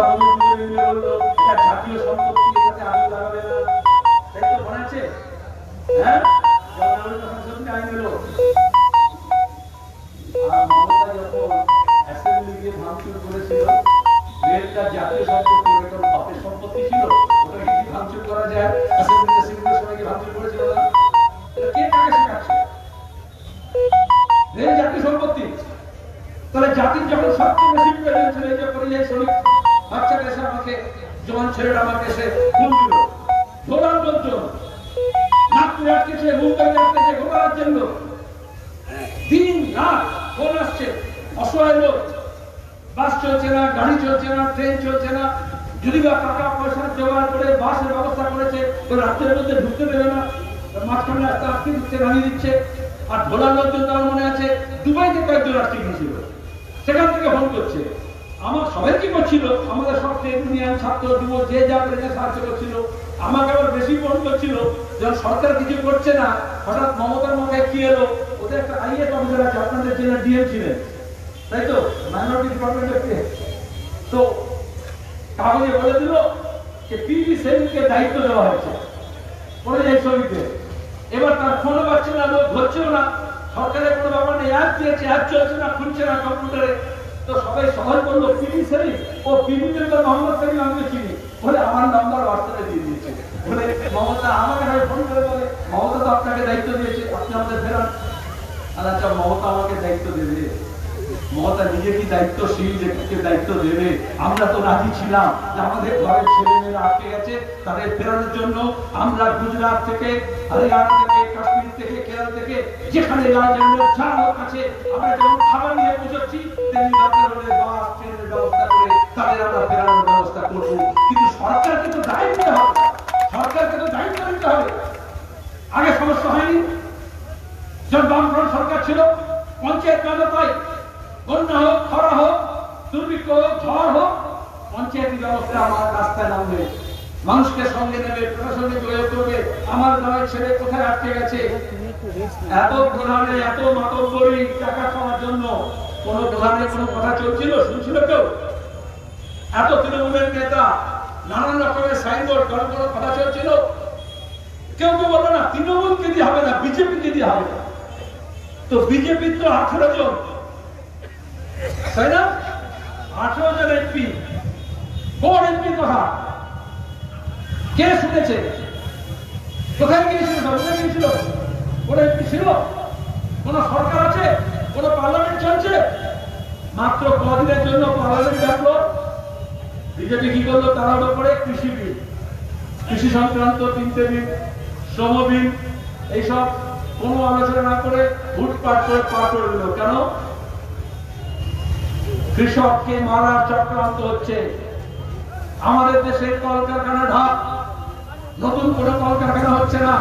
বললো এটা জাতীয় সম্পত্তি এটাতে আগুন লাগাবে না তাই তো মনে আছে হ্যাঁ নাগরিকতা সংশোধনী আইন এলো আর মমতা যখন অ্যাসেম্বলি গিয়ে ভাঙচুর করেছিল রেলটা জাতীয় সম্পত্তি এটা বাপের সম্পত্তি ছিল ওটা কি ভাঙচুর করা যায় অ্যাসেম্বলিতে সিঙ্গুলার সময় কি ভাঙচুর করেছিল না কে কাকে শেখাচ্ছে রেল জাতীয় সম্পত্তি তাহলে জাতির যখন সবচেয়ে বেশি প্রয়োজন ছিল এই যে পরিযায়ী শ্রমিক বাচ্চাটা এসে আমাকে জোয়ান ছেলেটা আমাকে এসে ফোন দিল ধোলার লোকজন নাগপুরে আটকেছে মুম্বাইতে আটকেছে ঘোরার জন্য দিন রাত ফোন আসছে অসহায় লোক বাস চলছে না গাড়ি চলছে না ট্রেন চলছে না যদি বা টাকা পয়সা জোগাড় করে বাসের ব্যবস্থা করেছে তো রাত্রের মধ্যে ঢুকতে দেবে না মাঝখানে রাস্তা আটকে দিচ্ছে নামিয়ে দিচ্ছে আর ধোলার লোকজন তার মনে আছে দুবাইতে কয়েকজন আটকে গিয়েছিল সেখান থেকে ফোন করছে আমার সবাই কি করছিল আমাদের সব ট্রেড ইউনিয়ন ছাত্র যুব যে যা পেরেছে সাহায্য করছিল আমাকে আবার বেশি ফোন করছিল যখন সরকার কিছু করছে না হঠাৎ মমতার মাথায় কি এলো ওদের একটা আইএস অফিসার আছে আপনাদের জেলার ডিএম ছিলেন তাই তো মাইনরিটি ডিপার্টমেন্টের তো কাগজে বলে দিল যে পিবি সেনকে দায়িত্ব দেওয়া হয়েছে পরিযায়ী শ্রমিকদের এবার তার ফোনও পাচ্ছে না লোক ধরছেও না সরকারের কোনো ব্যাপার নেই অ্যাপ দিয়েছে অ্যাপ চলছে না খুলছে না কম্পিউটারে তো সবাই সহজ করলো পিবি সেলিম ও পিবি মেম্বার মোহাম্মদ সেলিম আমি চিনি বলে আমার নাম্বার হোয়াটসঅ্যাপে দিয়ে দিয়েছে বলে মমতা আমাকে ফোন করে বলে মমতা তো আপনাকে দায়িত্ব দিয়েছে আপনি আমাদের ফেরান আচ্ছা মমতা আমাকে দায়িত্ব দেবে মমতা নিজে কি দায়িত্বশীল যে দায়িত্ব দেবে আমরা তো রাজি ছিলাম যে আমাদের ঘরের ছেলে মেয়েরা আটকে গেছে তাদের ফেরানোর জন্য আমরা গুজরাট থেকে হরিয়ানা থেকে কাশ্মীর থেকে কেরল থেকে যেখানে যা লোক আছে আমরা যেমন খাবার নিয়ে পৌঁছচ্ছি তেমনি দরকার হলে বাস ট্রেনের ব্যবস্থা করে তাদের আমরা ফেরানোর ব্যবস্থা করবো কিন্তু সরকারকে তো দায়িত্ব নিতে হবে সরকারকে তো দায়িত্ব নিতে হবে আগে সমস্যা হয়নি যখন বামফ্রন্ট সরকার ছিল পঞ্চায়েত ব্যবস্থায় বন্যা হোক খরা হোক দুর্ভিক্ষ হোক ঝড় হোক পঞ্চায়েত ব্যবস্থা আমার রাস্তায় নামবে মানুষকে সঙ্গে নেবে প্রশাসনকে যোগাযোগ করবে আমার গ্রামের ছেলে কোথায় আটকে গেছে এত প্রধানের এত মাতব্বরি টাকা খাওয়ার জন্য কোন প্রধানের কোন কথা চলছিল শুনছিল কেউ এত তৃণমূলের নেতা নানান রকমের সাইনবোর্ড বড় বড় কথা চলছিল কেউ তো বললো না তৃণমূলকে দিয়ে হবে না বিজেপিকে দিয়ে হবে না তো বিজেপির তো 18 জন তাই না 18 জন এমপি কোন এমপি কথা কে শুনেছে? কোথায় গিয়েছিল? কোথায় গিয়েছিল? ওরা কি ছিল? কোন সরকার আছে? কোন পার্লামেন্ট চলছে? মাত্র কদিনের জন্য পার্লামেন্ট ডাকলো, বিজেপি কি করলো? তার উপরে কৃষি বিল, কৃষি সংক্রান্ত 3টে বিল, শ্রম বিল, এইসব কোনো আলোচনা না করে হুটপাট করে পার করে দিল। কেন? কৃষককে মারার চক্রান্ত হচ্ছে। আমাদের দেশে কলকারখানা ঢাক, নতুন কোনো কলকারখানা হচ্ছে না,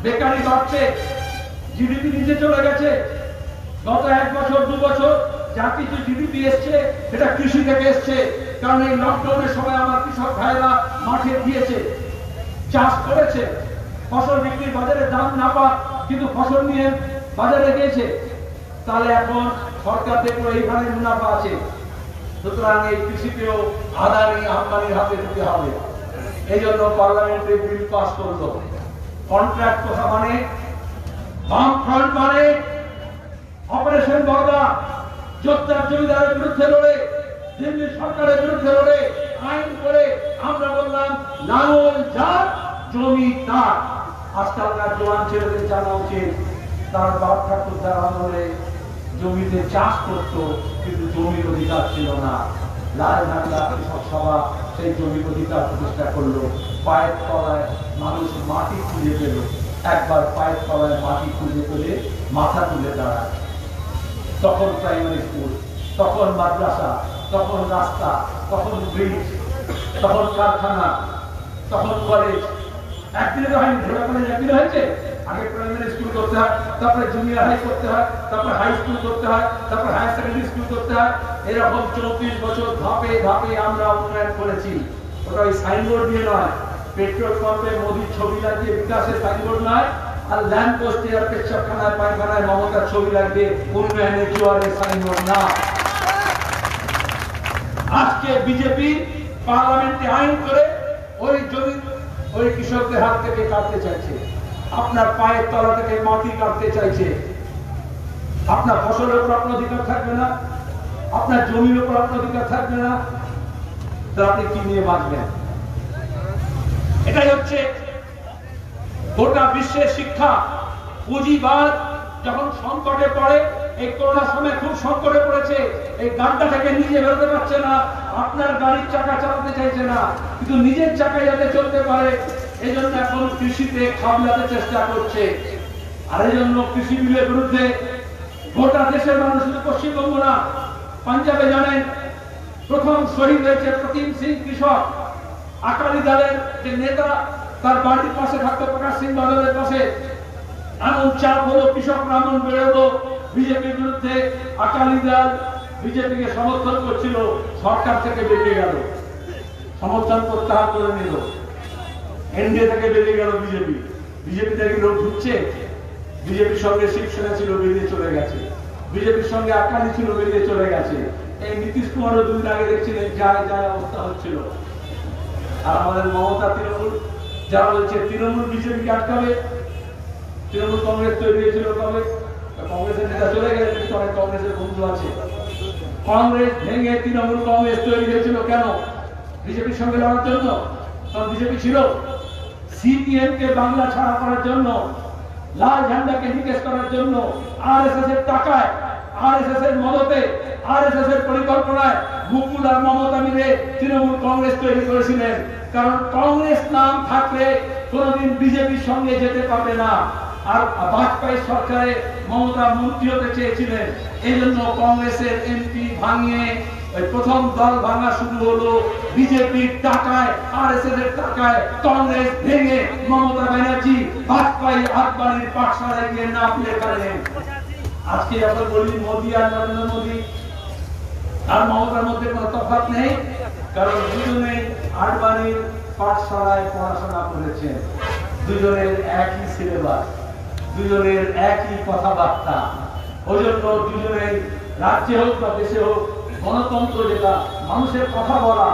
বেকারি বাড়ছে, জিডিপি নিচে চলে গেছে। গত 1 বছর 2 বছর যা কিছু জিডিপি এসছে সেটা কৃষি থেকে এসছে। কারণ এই লকডাউনের সময় আমার কৃষক ভাইরা মাঠে গিয়েছে, চাষ করেছে, ফসল বিক্রির বাজারে দাম না পাক কিন্তু ফসল নিয়ে বাজারে গিয়েছে। তাহলে এখন সরকার থেকে এইখানে মুনাফা আছে, সুতরাং এই কৃষিকেও আদানি আম্বানির হাতে দিতে হবে। এই জন্য পার্লামেন্টে বিল পাস করলো। কন্ট্রাক্ট কথা মানে, বাম ফ্রন্ট মানে, অপারেশন বর্গা, যোদ্ধার জমিদারের বিরুদ্ধে লড়ে, দিল্লি সরকারের বিরুদ্ধে লড়ে আইন করে আমরা বললাম লাঙল যার জমি তার। আজকালকার জোয়ান ছেলেদের জানা উচিত, তার বাপ ঠাকুরদার আমলে জমিতে চাষ করতো কিন্তু জমির অধিকার ছিল না। লাল ঝান্ডা কৃষক সভা সেই জমির অধিকার প্রতিষ্ঠা করলো। পায়ের তলায় মানুষ মাটি খুঁজে পেল, একবার পায়ের তলায় মাটি খুঁজে পেলে মাথা তুলে দাঁড়ায়। তখন প্রাইমারি স্কুল, তখন মাদ্রাসা, তখন রাস্তা, তখন ব্রিজ, তখন কারখানা, তখন কলেজ। একদিনে তো হয়নি, ঢেলা কলেজ একদিনে হয়েছে। আগে প্রাইমারি স্কুল করতে হয়, তারপরে জুনিয়র হাই করতে হয়, তারপরে হাই স্কুল করতে হয়, তারপরে হায়ার সেকেন্ডারি স্কুল করতে হয়। এরকম 34 বছর ধাপে ধাপে আমরা উন্নয়ন করেছি। ওটা ওই সাইনবোর্ড দিয়ে নয়, পেট্রোল পাম্পে মোদির ছবি লাগিয়ে বিকাশের সাইনবোর্ড নয়, আর ল্যাম্প পোস্টে আর পেশাবখানায় পায়খানায় মমতার ছবি লাগবে উন্নয়নের জোয়ারের সাইনবোর্ড না। আজকে বিজেপি পার্লামেন্টে আইন করে ওই জমি ওই কৃষকদের হাত থেকে কাটতে চাইছে, আপনার পায়ের তলা থেকে মাটি কাটতে চাইছে। আপনার ফসলের উপর আপনার অধিকার থাকবে না, আপনার জমির উপর আপনার অধিকার থাকবে না, তো আপনি কি নিয়ে বাঁচবেন? এটাই হচ্ছে গোটা বিশ্বের শিক্ষা। পুঁজিবাদ যখন সংকটে পড়ে, এই করোনার সময় খুব সংকটে পড়েছে, এই গাড়িটা থেকে নিজে বেরোতে পারছে না, আপনার গাড়ির চাকা চালাতে চাইছে না, কিন্তু নিজের চাকায় যাতে চলতে পারে এই জন্য এখন কৃষিতে খাবলাতে চেষ্টা করছে। আর এই জন্য কৃষি বিলের বিরুদ্ধে গোটা দেশের মানুষ, শুধু পশ্চিমবঙ্গ না, পাঞ্জাবে জানেন প্রথম শহীদ হয়েছে প্রতিম সিং কৃষক। আকালি দলের যে নেতা, তার বাড়ির পাশে থাকতো প্রকাশ সিং বাদলের পাশে। এমন চাপ হলো, কৃষকরা এমন বেরোলো বিজেপির বিরুদ্ধে। আকালি দল বিজেপিকে সমর্থন করছিল, সরকার থেকে বেরিয়ে গেল, সমর্থন প্রত্যাহার করে নিল, এনডিএ থেকে বেরিয়ে গেল বিজেপি। বিজেপি থেকে লোক ঢুকছে, বিজেপির সঙ্গে শিবসেনা ছিল, বেরিয়ে চলে গেছে, বিজেপির সঙ্গে আকালি ছিল, বেরিয়ে চলে গেছে। এই নীতিশ কুমারও 2 দিন আগে দেখছিলেন যায় যায় অবস্থা হচ্ছিল। আর আমাদের মমতা তৃণমূল যারা বলছে তৃণমূল বিজেপিকে আটকাবে, তৃণমূল কংগ্রেস তৈরি হয়েছিল কবে? কংগ্রেসের নেতা চলে গেলেন, কিন্তু অনেক কংগ্রেসের বন্ধু আছে। কংগ্রেস ভেঙে তৃণমূল কংগ্রেস তৈরি হয়েছিল কেন? বিজেপির সঙ্গে লড়ার জন্য। কারণ বিজেপি ছিল সিপিএম কে বাংলা ছাড়া করার জন্য, লাল ঝান্ডাকে নিকেশ করার জন্য, আরএসএস এর টাকায়, আরএসএস এর মদতে, আরএসএস এর পরিকল্পনায় মুকুল আর মমতা মিলে তৃণমূল কংগ্রেস তৈরি করেছিলেন। কারণ কংগ্রেস নাম থাকলে কোনোদিন বিজেপির সঙ্গে যেতে পারবে না। আর বাজপেয়ী সরকারে মমতা মন্ত্রী হতে চেয়েছিলেন, এই জন্য কংগ্রেসের এমপি ভাঙিয়ে প্রথম দল ভাঙা শুরু হলো বিজেপির টাকায়, আরএসএস এর টাকায়। কংগ্রেস ভেঙে মমতা ব্যানার্জি বাজপেয়ী আদবানির পাঠশালায় গিয়ে নাম লেখালেন। আজকে আমরা বলি মোদী আর নরেন্দ্র মোদী আর মমতার মধ্যে কোনো তফাৎ নেই, কারণ দুজনে আদবানির পাঠশালায় পড়াশোনা করেছেন, দুজনের একই সিলেবাস, দুজনের একই কথাবার্তা। ওই জন্য দুজনের রাজ্যে হোক বা দেশে হোক গণতন্ত্র, যেটা মানুষের কথা বলা,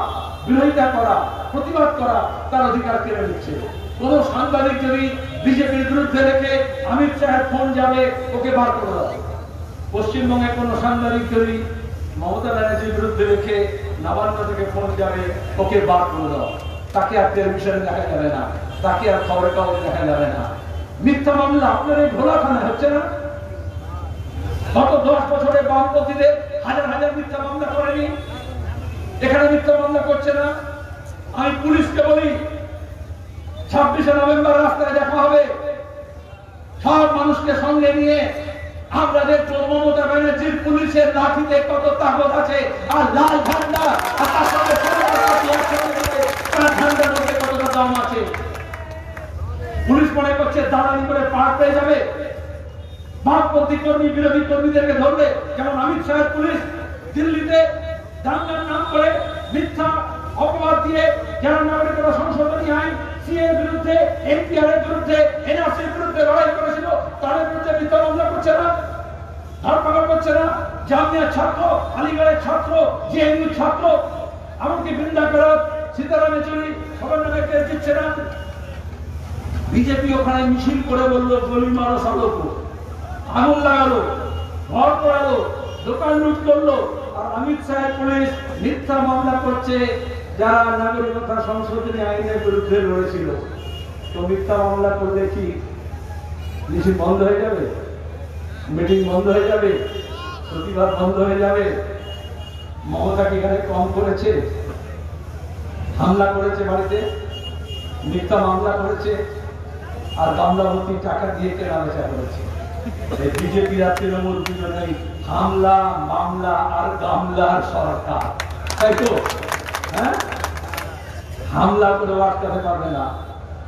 বিরোধিতা করা, প্রতিবাদ করা, তার অধিকার কেড়ে নিচ্ছে। কোন সাংবাদিক যদি বিজেপির বিরুদ্ধে রেখে অমিত শাহের ফোন যাবে, ওকে বার করে দাও। পশ্চিমবঙ্গে কোন সাংবাদিক যদি মমতা ব্যানার্জির বিরুদ্ধে রেখে নবান্ন থেকে ফোন যাবে, ওকে বার করে দাও। তাকে আর টেলিভিশনে দেখা যাবে না, তাকে আর খবরের কাগজে দেখা যাবে না। মিথ্যা মামলা আপনার এই ভোলাখানে হচ্ছে না? গত 10 বছরে বামপন্থীদের হাজার হাজার মিথ্যা মামলা করেনি, এখানে মিথ্যা মামলা করছে না। আমি পুলিশকে বলি 26শে নভেম্বর রাস্তায় দেখা হবে, সব মানুষকে সঙ্গে নিয়ে আমরা দেখবো মমতা ব্যানার্জির পুলিশের লাঠিতে কত তাকত আছে, আর লাল ঝান্ডা আর তার সঙ্গে তার ঝান্ডার মধ্যে কতটা দাম আছে। পুলিশ মনে করছে দালালি করে পার পেয়ে যাবে, বামপন্থী কর্মী বিরোধী কর্মীদেরকে ধরবে। যেমন অমিত শাহের পুলিশ দিল্লিতে দাঙ্গার নাম করে মিথ্যা অপবাদ দিয়ে যারা নাগরিকতা সংশোধনী আইন সিএর বিরুদ্ধে, এনপিআর এর বিরুদ্ধে, এনআরসির বিরুদ্ধে লড়াই করেছিল, তাদের বিরুদ্ধে মিথ্যা মামলা করছে না, ধরপাকড় করছে না। জামিয়া ছাত্র, আলিগড়ের ছাত্র, জেএনইউ ছাত্র, এমনকি বৃন্দাকরণ, সীতারাম ইয়েচুরি সবার নামে কেস দিচ্ছে না। বিজেপি ওখানে মিছিল করে বললো গলি মারো সালোকো, আগুন লাগালো, ঘর পড়ালো, দোকান লুট করলো। আর অমিত শাহের পুলিশ মিথ্যা মামলা করছে যারা নাগরিকতা সংশোধনী আইনের বিরুদ্ধে লড়েছিল। তো মিথ্যা মামলা করলে কি মিছিল বন্ধ হয়ে যাবে? মিটিং বন্ধ হয়ে যাবে? প্রতিবাদ বন্ধ হয়ে যাবে? মমতা কি এখানে কম করেছে? হামলা করেছে বাড়িতে, মিথ্যা মামলা করেছে, আর গামলা ভর্তি টাকা দিয়ে কেনাবেচা করেছে। বিজেপি আর তৃণমূল দুজনেই হামলা, মামলা আর গামলার সরকার, তাই তো? হ্যাঁ, হামলা করে আটকাতে পারবে না,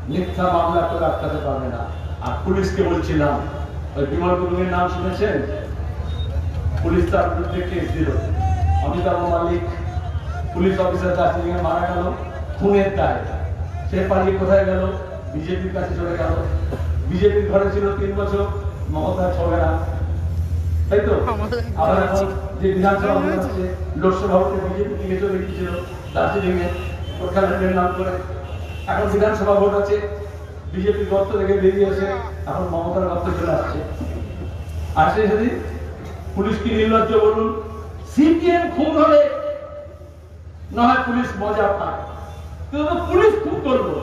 মিথ্যা মামলা করে আটকাতে পারবে না। আর পুলিশকে বলছিলাম, ওই বিমল গুরুংয়ের নাম শুনেছেন? পুলিশ তার বিরুদ্ধে কেস দিল। অমিতাভ মালিক পুলিশ অফিসার দার্জিলিং এ মারা গেল খুনের দায়। সে পালিয়ে কোথায় গেল? বিজেপির কাছে চলে গেল। বিজেপির ঘরে ছিল 3 বছর, মমতা ছবে না, তাই তো? আবার এখন যে বিধানসভা ভোট হচ্ছে, লোকসভা ভোটে বিজেপি থেকে চলে গিয়েছিল দার্জিলিং এ প্রখ্যাতের নাম করে। এখন বিধানসভা ভোট আছে, বিজেপির গর্ত থেকে বেরিয়ে এসে এখন মমতার গর্তে চলে আসছে। আসে সেদিন পুলিশ কি নির্লজ্জ বলুন? সিপিএম খুন হলে নয় পুলিশ মজা পায়, কিন্তু পুলিশ খুন করলো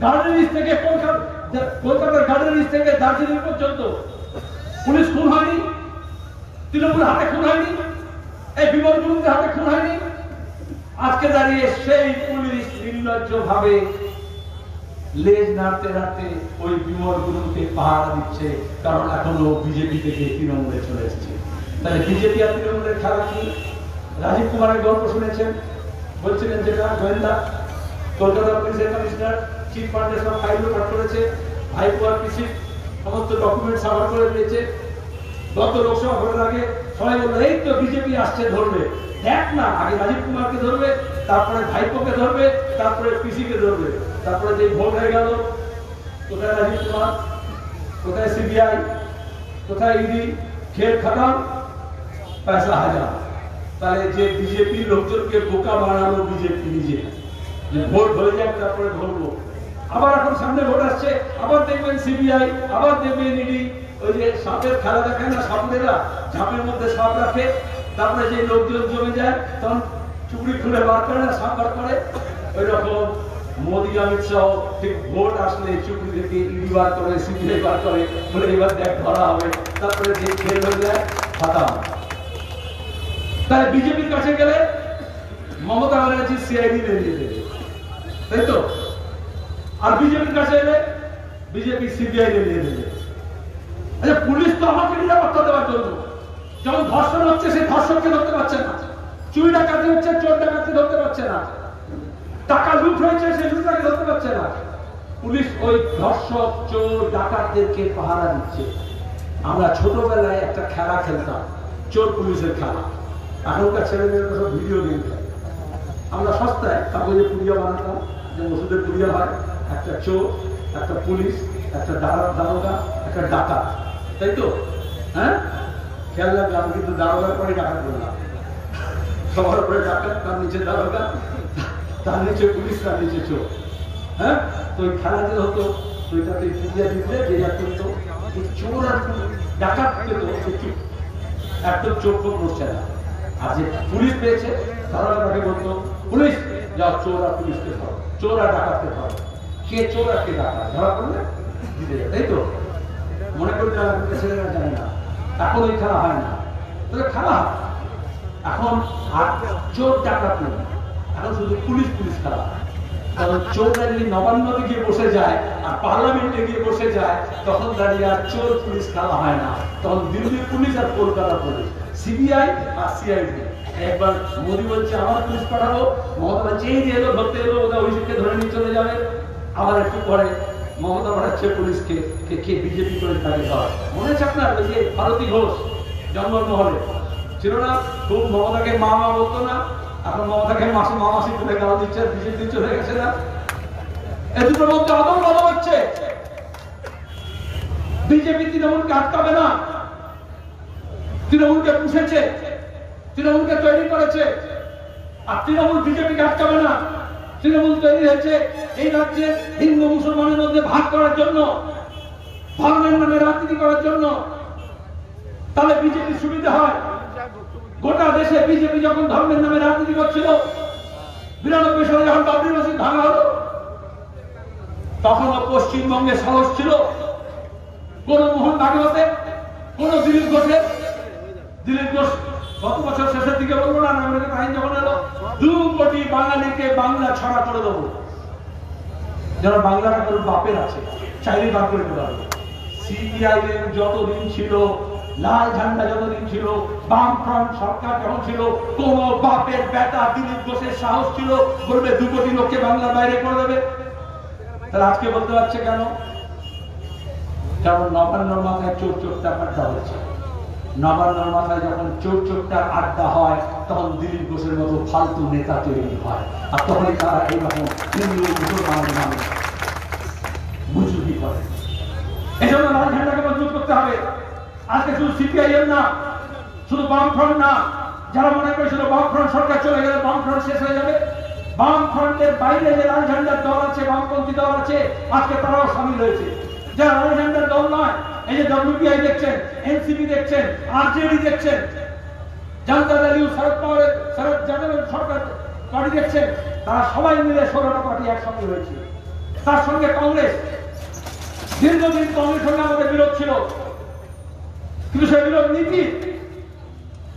গার্ডেন রিচ থেকে কলকাতার গার্ডেন রিচ থেকে দার্জিলিং পর্যন্ত পুলিশ খুন হয়নি? তৃণমূল হাতে খুন হয়নি? এই বিমল গুরুংয়ের হাতে খুন হয়নি? আজকে দাঁড়িয়ে সেই পুলিশ নির্লজ্জ ভাবে লেজ নাড়তে নাড়তে ওই বিমল গুরুংকে পাহারা দিচ্ছে, কারণ এখনো বিজেপি থেকে তৃণমূলে চলে এসেছে। তাহলে বিজেপি আর তৃণমূলের খেলা কি? রাজীব কুমারের গল্প শুনেছেন, বলছিলেন যেটা গোয়েন্দা কলকাতা পুলিশের কমিশনার চিফ পান্ডে সব ফাইল লোপাট করেছে, ভাইপো আর পিসির সমস্ত ডকুমেন্ট সাভার করে দিয়েছে। গত লোকসভা ভোটের আগে সবাই বললো এই তো বিজেপি আসছে ধরবে। দেখ না, আগে রাজীব কুমারকে ধরবে, তারপরে ভাইপোকে ধরবে, তারপরে পিসিকে ধরবে। তারপরে যে ভোট হয়ে গেল, কোথায় রাজীব কুমার, কোথায় সিবিআই, কোথায় ইডি? খেল খতম, পয়সা হাজার। তাহলে যে বিজেপি লোকজনকে বোকা বানালো বিজেপি নিজে, যে ভোট হয়ে যাক তারপরে ধরবো। আবার এখন সামনে ভোট আসছে, আবার দেখবেন সিবিআই, আবার দেখবেন ইডি। ওই যে সাপের খেলা দেখায় না, সাপেরা ঝাঁপের মধ্যে সাপ রাখে, তারপরে যে লোকজন জমে যায় তখন চুপড়ি খুলে বার করে না, সাপ বার করে। ওই রকম মোদী অমিত শাহ ঠিক ভোট আসলে চুপড়ি থেকে ইডি বার করে, সিবিআই বার করে, বলে এবার দেখ ধরা হবে। তারপরে যে খেল হয়ে যায় খতম। তাই বিজেপির কাছে গেলে মমতা ব্যানার্জি সিআইডি বেরিয়ে দেবে, তাই তো? আর বিজেপির কাছে এলে বিজেপি সিবিআই বেরিয়ে দেবে। আচ্ছা, পুলিশ তো আমাকে নিরাপত্তা দেওয়ার জন্য, যেমন ধর্ষণ হচ্ছে সেই ধর্ষককে ধরতে পারছে না, চুরি ডাকাতি হচ্ছে চোর ডাকাতি ধরতে পারছে না, টাকা লুট হয়েছে সেই লুটটাকে ধরতে পারছে না। পুলিশ ওই ধর্ষক চোর ডাকাতদেরকে পাহারা দিচ্ছে। আমরা ছোটবেলায় একটা খেলা খেলতাম, চোর পুলিশের খেলা। এখনকার ছেলেমেয়েরা সব ভিডিও গেম খেলে। আমরা সস্তায় কাগজে পুড়িয়া বানাতাম, যে ওষুধের পুড়িয়া হয়, একটা চোর, একটা পুলিশ, একটা দারোগা, একটা ডাকাত, তাই তো? হ্যাঁ, খেয়াল লাগবে। আমি কিন্তু দারোগার পরে ডাকাত বললাম, সবার পরে ডাকাত, তার নিচে দারোগা, তার নিচে পুলিশ, তার নিচে চোর। হ্যাঁ, তো ওই খেলা যে হতো, ওইটাতে পুড়িয়া দিতে যে করতো, চোর আর ডাকাত পেত একদম চোখ ফোক বসছে না। আর যে পুলিশ পেয়েছে তারা তাকে বলতো পুলিশ যাও চোর আর পুলিশকে ধরো। চোর আর ডাকাতকে ধরে, কে চোর আর কে ডাকাত ধরা পড়লে দিতে যায়, তাই তো? মনে করি ছেলেরা জানে না, এখন ওই খেলা হয় না, তাহলে খেলা হয় এখন। আর চোর ডাকাত নেই, এখন শুধু পুলিশ পুলিশ খেলা। কারণ চোররা যদি নবান্নতে গিয়ে বসে যায় আর পার্লামেন্টে গিয়ে বসে যায়, তখন দাঁড়িয়ে আর চোর পুলিশ খেলা হয় না, তখন দিল্লি পুলিশ আর কলকাতা পুলিশ, সিবিআই আর সিআইডি। একবার মোদী বলছে আমার পুলিশ পাঠাবো, মমতা বলছে এই যে এলো ধরতে এলো, ওদের অভিষেককে ধরে নিয়ে চলে যাবে। আবার একটু পরে মমতা পাঠাচ্ছে পুলিশকে, কে বিজেপি করে তাকে ধর। মনে আছে আপনার ওই যে ভারতী ঘোষ জঙ্গলমহলে ছিল না, খুব মমতাকে মা মা বলতো না, এখন মমতাকে মাসি মা মাসি তুলে গাল দিচ্ছে, বিজেপি চলে গেছে না। এ দুটোর মধ্যে আদল বদল হচ্ছে। বিজেপি তৃণমূলকে আটকাবে না, তৃণমূলকে পুষেছে, তৃণমূলকে তৈরি করেছে, আর তৃণমূল বিজেপিকে আটকাবে না। তৃণমূল তৈরি হয়েছে এই রাজ্যে হিন্দু মুসলমানের মধ্যে ভাগ করার জন্য, ধর্মের নামে রাজনীতি করার জন্য। তাহলে বিজেপির সুবিধা হয়। গোটা দেশে বিজেপি যখন ধর্মের নামে রাজনীতি করছিল, 92 সালে যখন বাবরি মসজিদ ভাঙা হলো, তখনও পশ্চিমবঙ্গে সাহস ছিল কোন মোহন ভাগবতের, কোন দিলীপ ঘোষের। দিলীপ ঘোষ গত বছর শেষের দিকে বললো না, নাগরিক আইন যখন এলো 2 কোটি বাঙালিকে বাংলা ছড়া করে দেবো, যারা বাংলাটা কারোর বাপের আছে চাইলে বার করে দিতে পারবে। সিপিআই এর যতদিন ছিল, লাল ঝান্ডা যতদিন ছিল, বামফ্রন্ট সরকার যখন ছিল, কোন বাপের বেটা দিলীপ ঘোষের সাহস ছিল বলবে 2 কোটি লোককে বাংলার বাইরে করে দেবে? তাহলে আজকে বলতে পারছে কেন? কারণ নবান্নর মাথায় চোর চোরটা আড্ডা হচ্ছে। নবান্নর মাথায় যখন চোর চোরটার আড্ডা হয়, তখন দিলীপ ঘোষের মতো ফালতু নেতা তৈরি হয়, আর তখনই তারা এইরকম হিন্দু মুসলমানের নামে বুঝুকি করে। এই জন্য লাল ঝান্ডাকে মজবুত করতে হবে। আজকে শুধু সিপিআইএম না, শুধু বামফ্রন্ট না, যারা মনে করেছিল বামফ্রন্ট সরকার চলে গেলে বামফ্রন্ট শেষ হয়ে যাবে, বামফ্রন্টের বাইরে যে লাল ঝান্ডার দল আছে, বামপন্থী দল আছে, আজকে তারাও সামিল হয়েছে। যারা লাল ঝান্ডার দল নয়, এই যে ডব্লিউপিআই দেখছেন, এনসিপি দেখছেন, আরজেডি দেখছেন, জনতা দল, শরদ যাদবের সরকার পার্টি দেখছেন, তারা সবাই মিলে 16টা পার্টি একসঙ্গে হয়েছে। তার সঙ্গে কংগ্রেস, দীর্ঘদিন কংগ্রেস সঙ্গে আমাদের বিরোধ ছিল, কিন্তু সেই বিরোধ নীতি,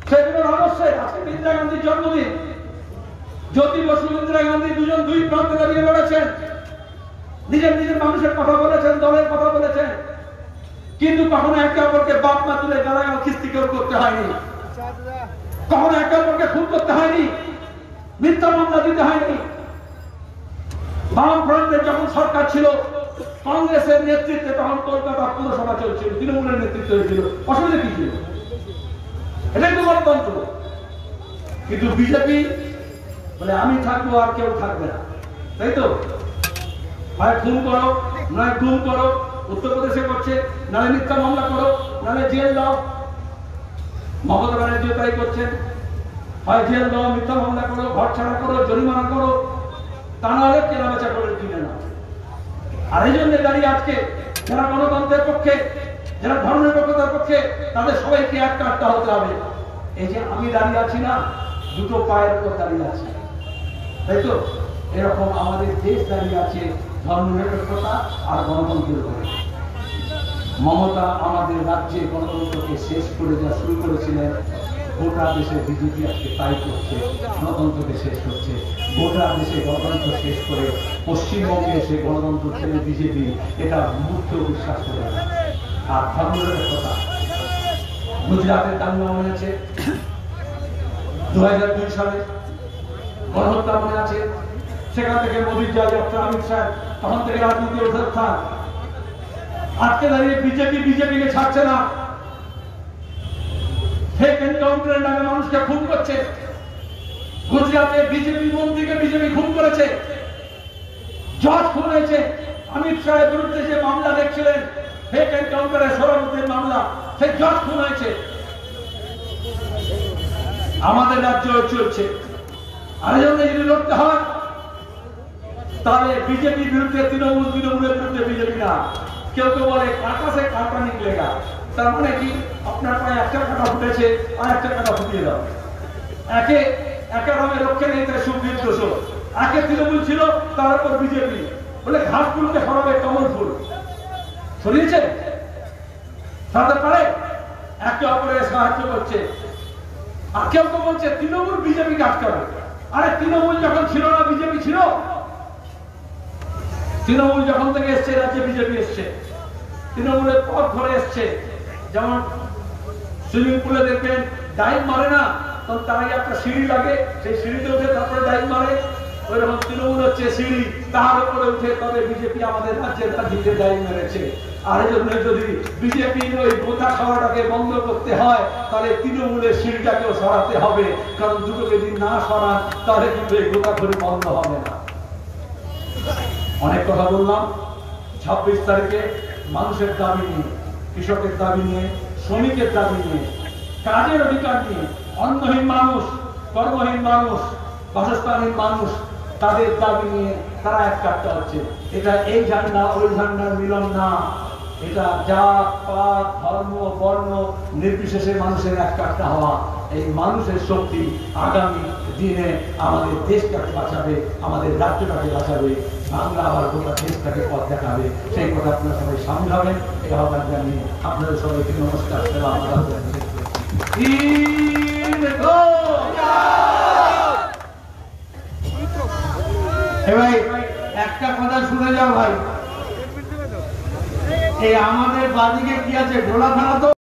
সেই বিরোধ আদর্শে। আজকে ইন্দিরা গান্ধীর জন্মদিন, জ্যোতি বসু ইন্দিরা গান্ধী দুজন 2 প্রান্তে দাঁড়িয়ে লড়েছেন, নিজের নিজের মানুষের কথা বলেছেন, দলের কথা বলেছেন, কিন্তু কখনো একে অপরকে বাপ মা তুলে গালাগাল খিস্তি কেউ করতে হয়নি, কখনো একে অপরকে খুন করতে হয়নি, মিথ্যা মামলা দিতে হয়নি। বামফ্রন্টের যখন সরকার ছিল, কংগ্রেসের নেতৃত্বে তখন কলকাতা পুরসভা চলছিল, তৃণমূলের নেতৃত্ব হয়েছিল, অসুবিধা কি ছিল? এটাই তো গণতন্ত্র। কিন্তু বিজেপি বলে আমি থাকবো আর কেউ থাকবে না, তাই তো? হয় খুন করো, নয় গুম করো, উত্তরপ্রদেশে করছে, নাহলে মিথ্যা মামলা করো, নাহলে জেল দাও। মমতা ব্যানার্জি তাই করছেন, হয় জেল দাও, মিথ্যা মামলা করো, ঘর ছাড়া করো, জরিমানা করো, তা নাহলে কেনাবেচা করে কিনে নাও। আর এই জন্য দাঁড়িয়ে আজকে যারা গণতন্ত্রের পক্ষে, যারা ধর্মনিরপেক্ষতার পক্ষে, তাদের সবাইকে একটা আটটা হতে হবে। এই যে আমি দাঁড়িয়ে আছি না, 2 পায়ের উপর দাঁড়িয়ে আছি, তাই তো? এরকম আমাদের দেশ দাঁড়িয়ে আছে ধর্মনিরপেক্ষতা আর গণতন্ত্রের উপরে। মমতা আমাদের রাজ্যে গণতন্ত্রকে শেষ করে যা শুরু করেছিলেন, গোটা দেশে বিজেপি আজকে তাই করছে, গণতন্ত্রকে শেষ করছে। গোটা দেশে গণতন্ত্র শেষ করে পশ্চিমবঙ্গে এসে গণতন্ত্র ছেড়ে বিজেপি এটা মুহূর্তেও বিশ্বাস করে না। আর ধর্মনিরপেক্ষতা, গুজরাটের দাঙ্গা মনে আছে, 2002 সালে গণহত্যা মনে আছে, সেখান থেকে মোদীর যা যাত্রা, অমিত শাহ, তখন থেকে রাজনীতি উত্থান। আজকে দাঁড়িয়ে বিজেপিকে ছাড়ছে না, ফেক এনকাউন্টারের নামে মানুষকে খুন করছে। গুজরাটে বিজেপি মন্ত্রীকে বিজেপি খুন করেছে, জজ খুন হয়েছে। অমিত শাহের বিরুদ্ধে যে মামলা দেখছিলেন, ফেক এনকাউন্টারে সৌরভের মামলা, সেই জজ খুন হয়েছে। আমাদের রাজ্য চলছে। আর এই জন্য যদি লড়তে হয়, তাহলে বিজেপির বিরুদ্ধে তৃণমূল, তৃণমূলের বিরুদ্ধে বিজেপি না। কেউ কেউ বলে কাঁটা সে কাঁটা নিকলেগা, তার মানে কি? আপনার পায়ে একটা কাঁটা ফুটেছে, আর একটা কাঁটা ফুটিয়ে দাও। একে রঙে রক্ষে নেই, তাই সুবিধ দোষ। আগে তৃণমূল ছিল, তারপর বিজেপি, বলে ঘাস ফুলকে সরাবে কমল ফুল, সরিয়েছে? সরাতে পারে? একে অপরের সাহায্য করছে। আর কেউ তো বলছে তৃণমূল বিজেপিকে আটকাবে। আরে তৃণমূল যখন ছিল না বিজেপি ছিল? তৃণমূল যখন থেকে এসছে রাজ্যে বিজেপি এসছে, তৃণমূলের পথ ধরে এসছে। যেমন সুইমিং পুলে দেখবেন ডাইভ মারে না, তখন তার আগে একটা সিঁড়ি লাগে, সেই সিঁড়িতে উঠে তারপরে ডাইভ মারে। ওইরকম তৃণমূল হচ্ছে সিঁড়ি, তার উপরে উঠে তবে বিজেপি আমাদের রাজ্যের রাজনীতিতে ডাইভ মেরেছে। আর এই জন্য যদি বিজেপির ওই গোটা খাওয়াটাকে বন্ধ করতে হয়, তাহলে তৃণমূলের সিঁড়িটাকেও সরাতে হবে, কারণ দুটোকে যদি না সরান তাহলে কিন্তু এই গোটা করে বন্ধ হবে না। অনেক কথা বললাম। 26 তারিখে মানুষের দাবি নিয়ে, কৃষকের দাবি নিয়ে, শ্রমিকের দাবি নিয়ে, কাজের অধিকার নিয়ে, অন্নহীন মানুষ, কর্মহীন মানুষ, বাসস্থানহীন মানুষ, তাদের দাবি নিয়ে তারা এক কাটতে হচ্ছে। এটা এই ঝান্ডা ওই ঝান্ডার মিলন না, এটা জাত পাত ধর্ম বর্ণ নির্বিশেষে মানুষের এক কাটতে হওয়া। এই মানুষের শক্তি আগামী দিনে আমাদের দেশটাকে বাঁচাবে, আমাদের রাজ্যটাকে বাঁচাবে, বাংলা আবার গোটা দেশটাকে পথ দেখাবে। সেই কথা আপনারা সবাই সামিল হবেন। এই আহ্বান জানিয়ে আপনাদের সবাইকে নমস্কার। ভাই একটা কথা শুনে যাও ভাই, এই আমাদের বাদিকে কি আছে, ঢোলা থানা তো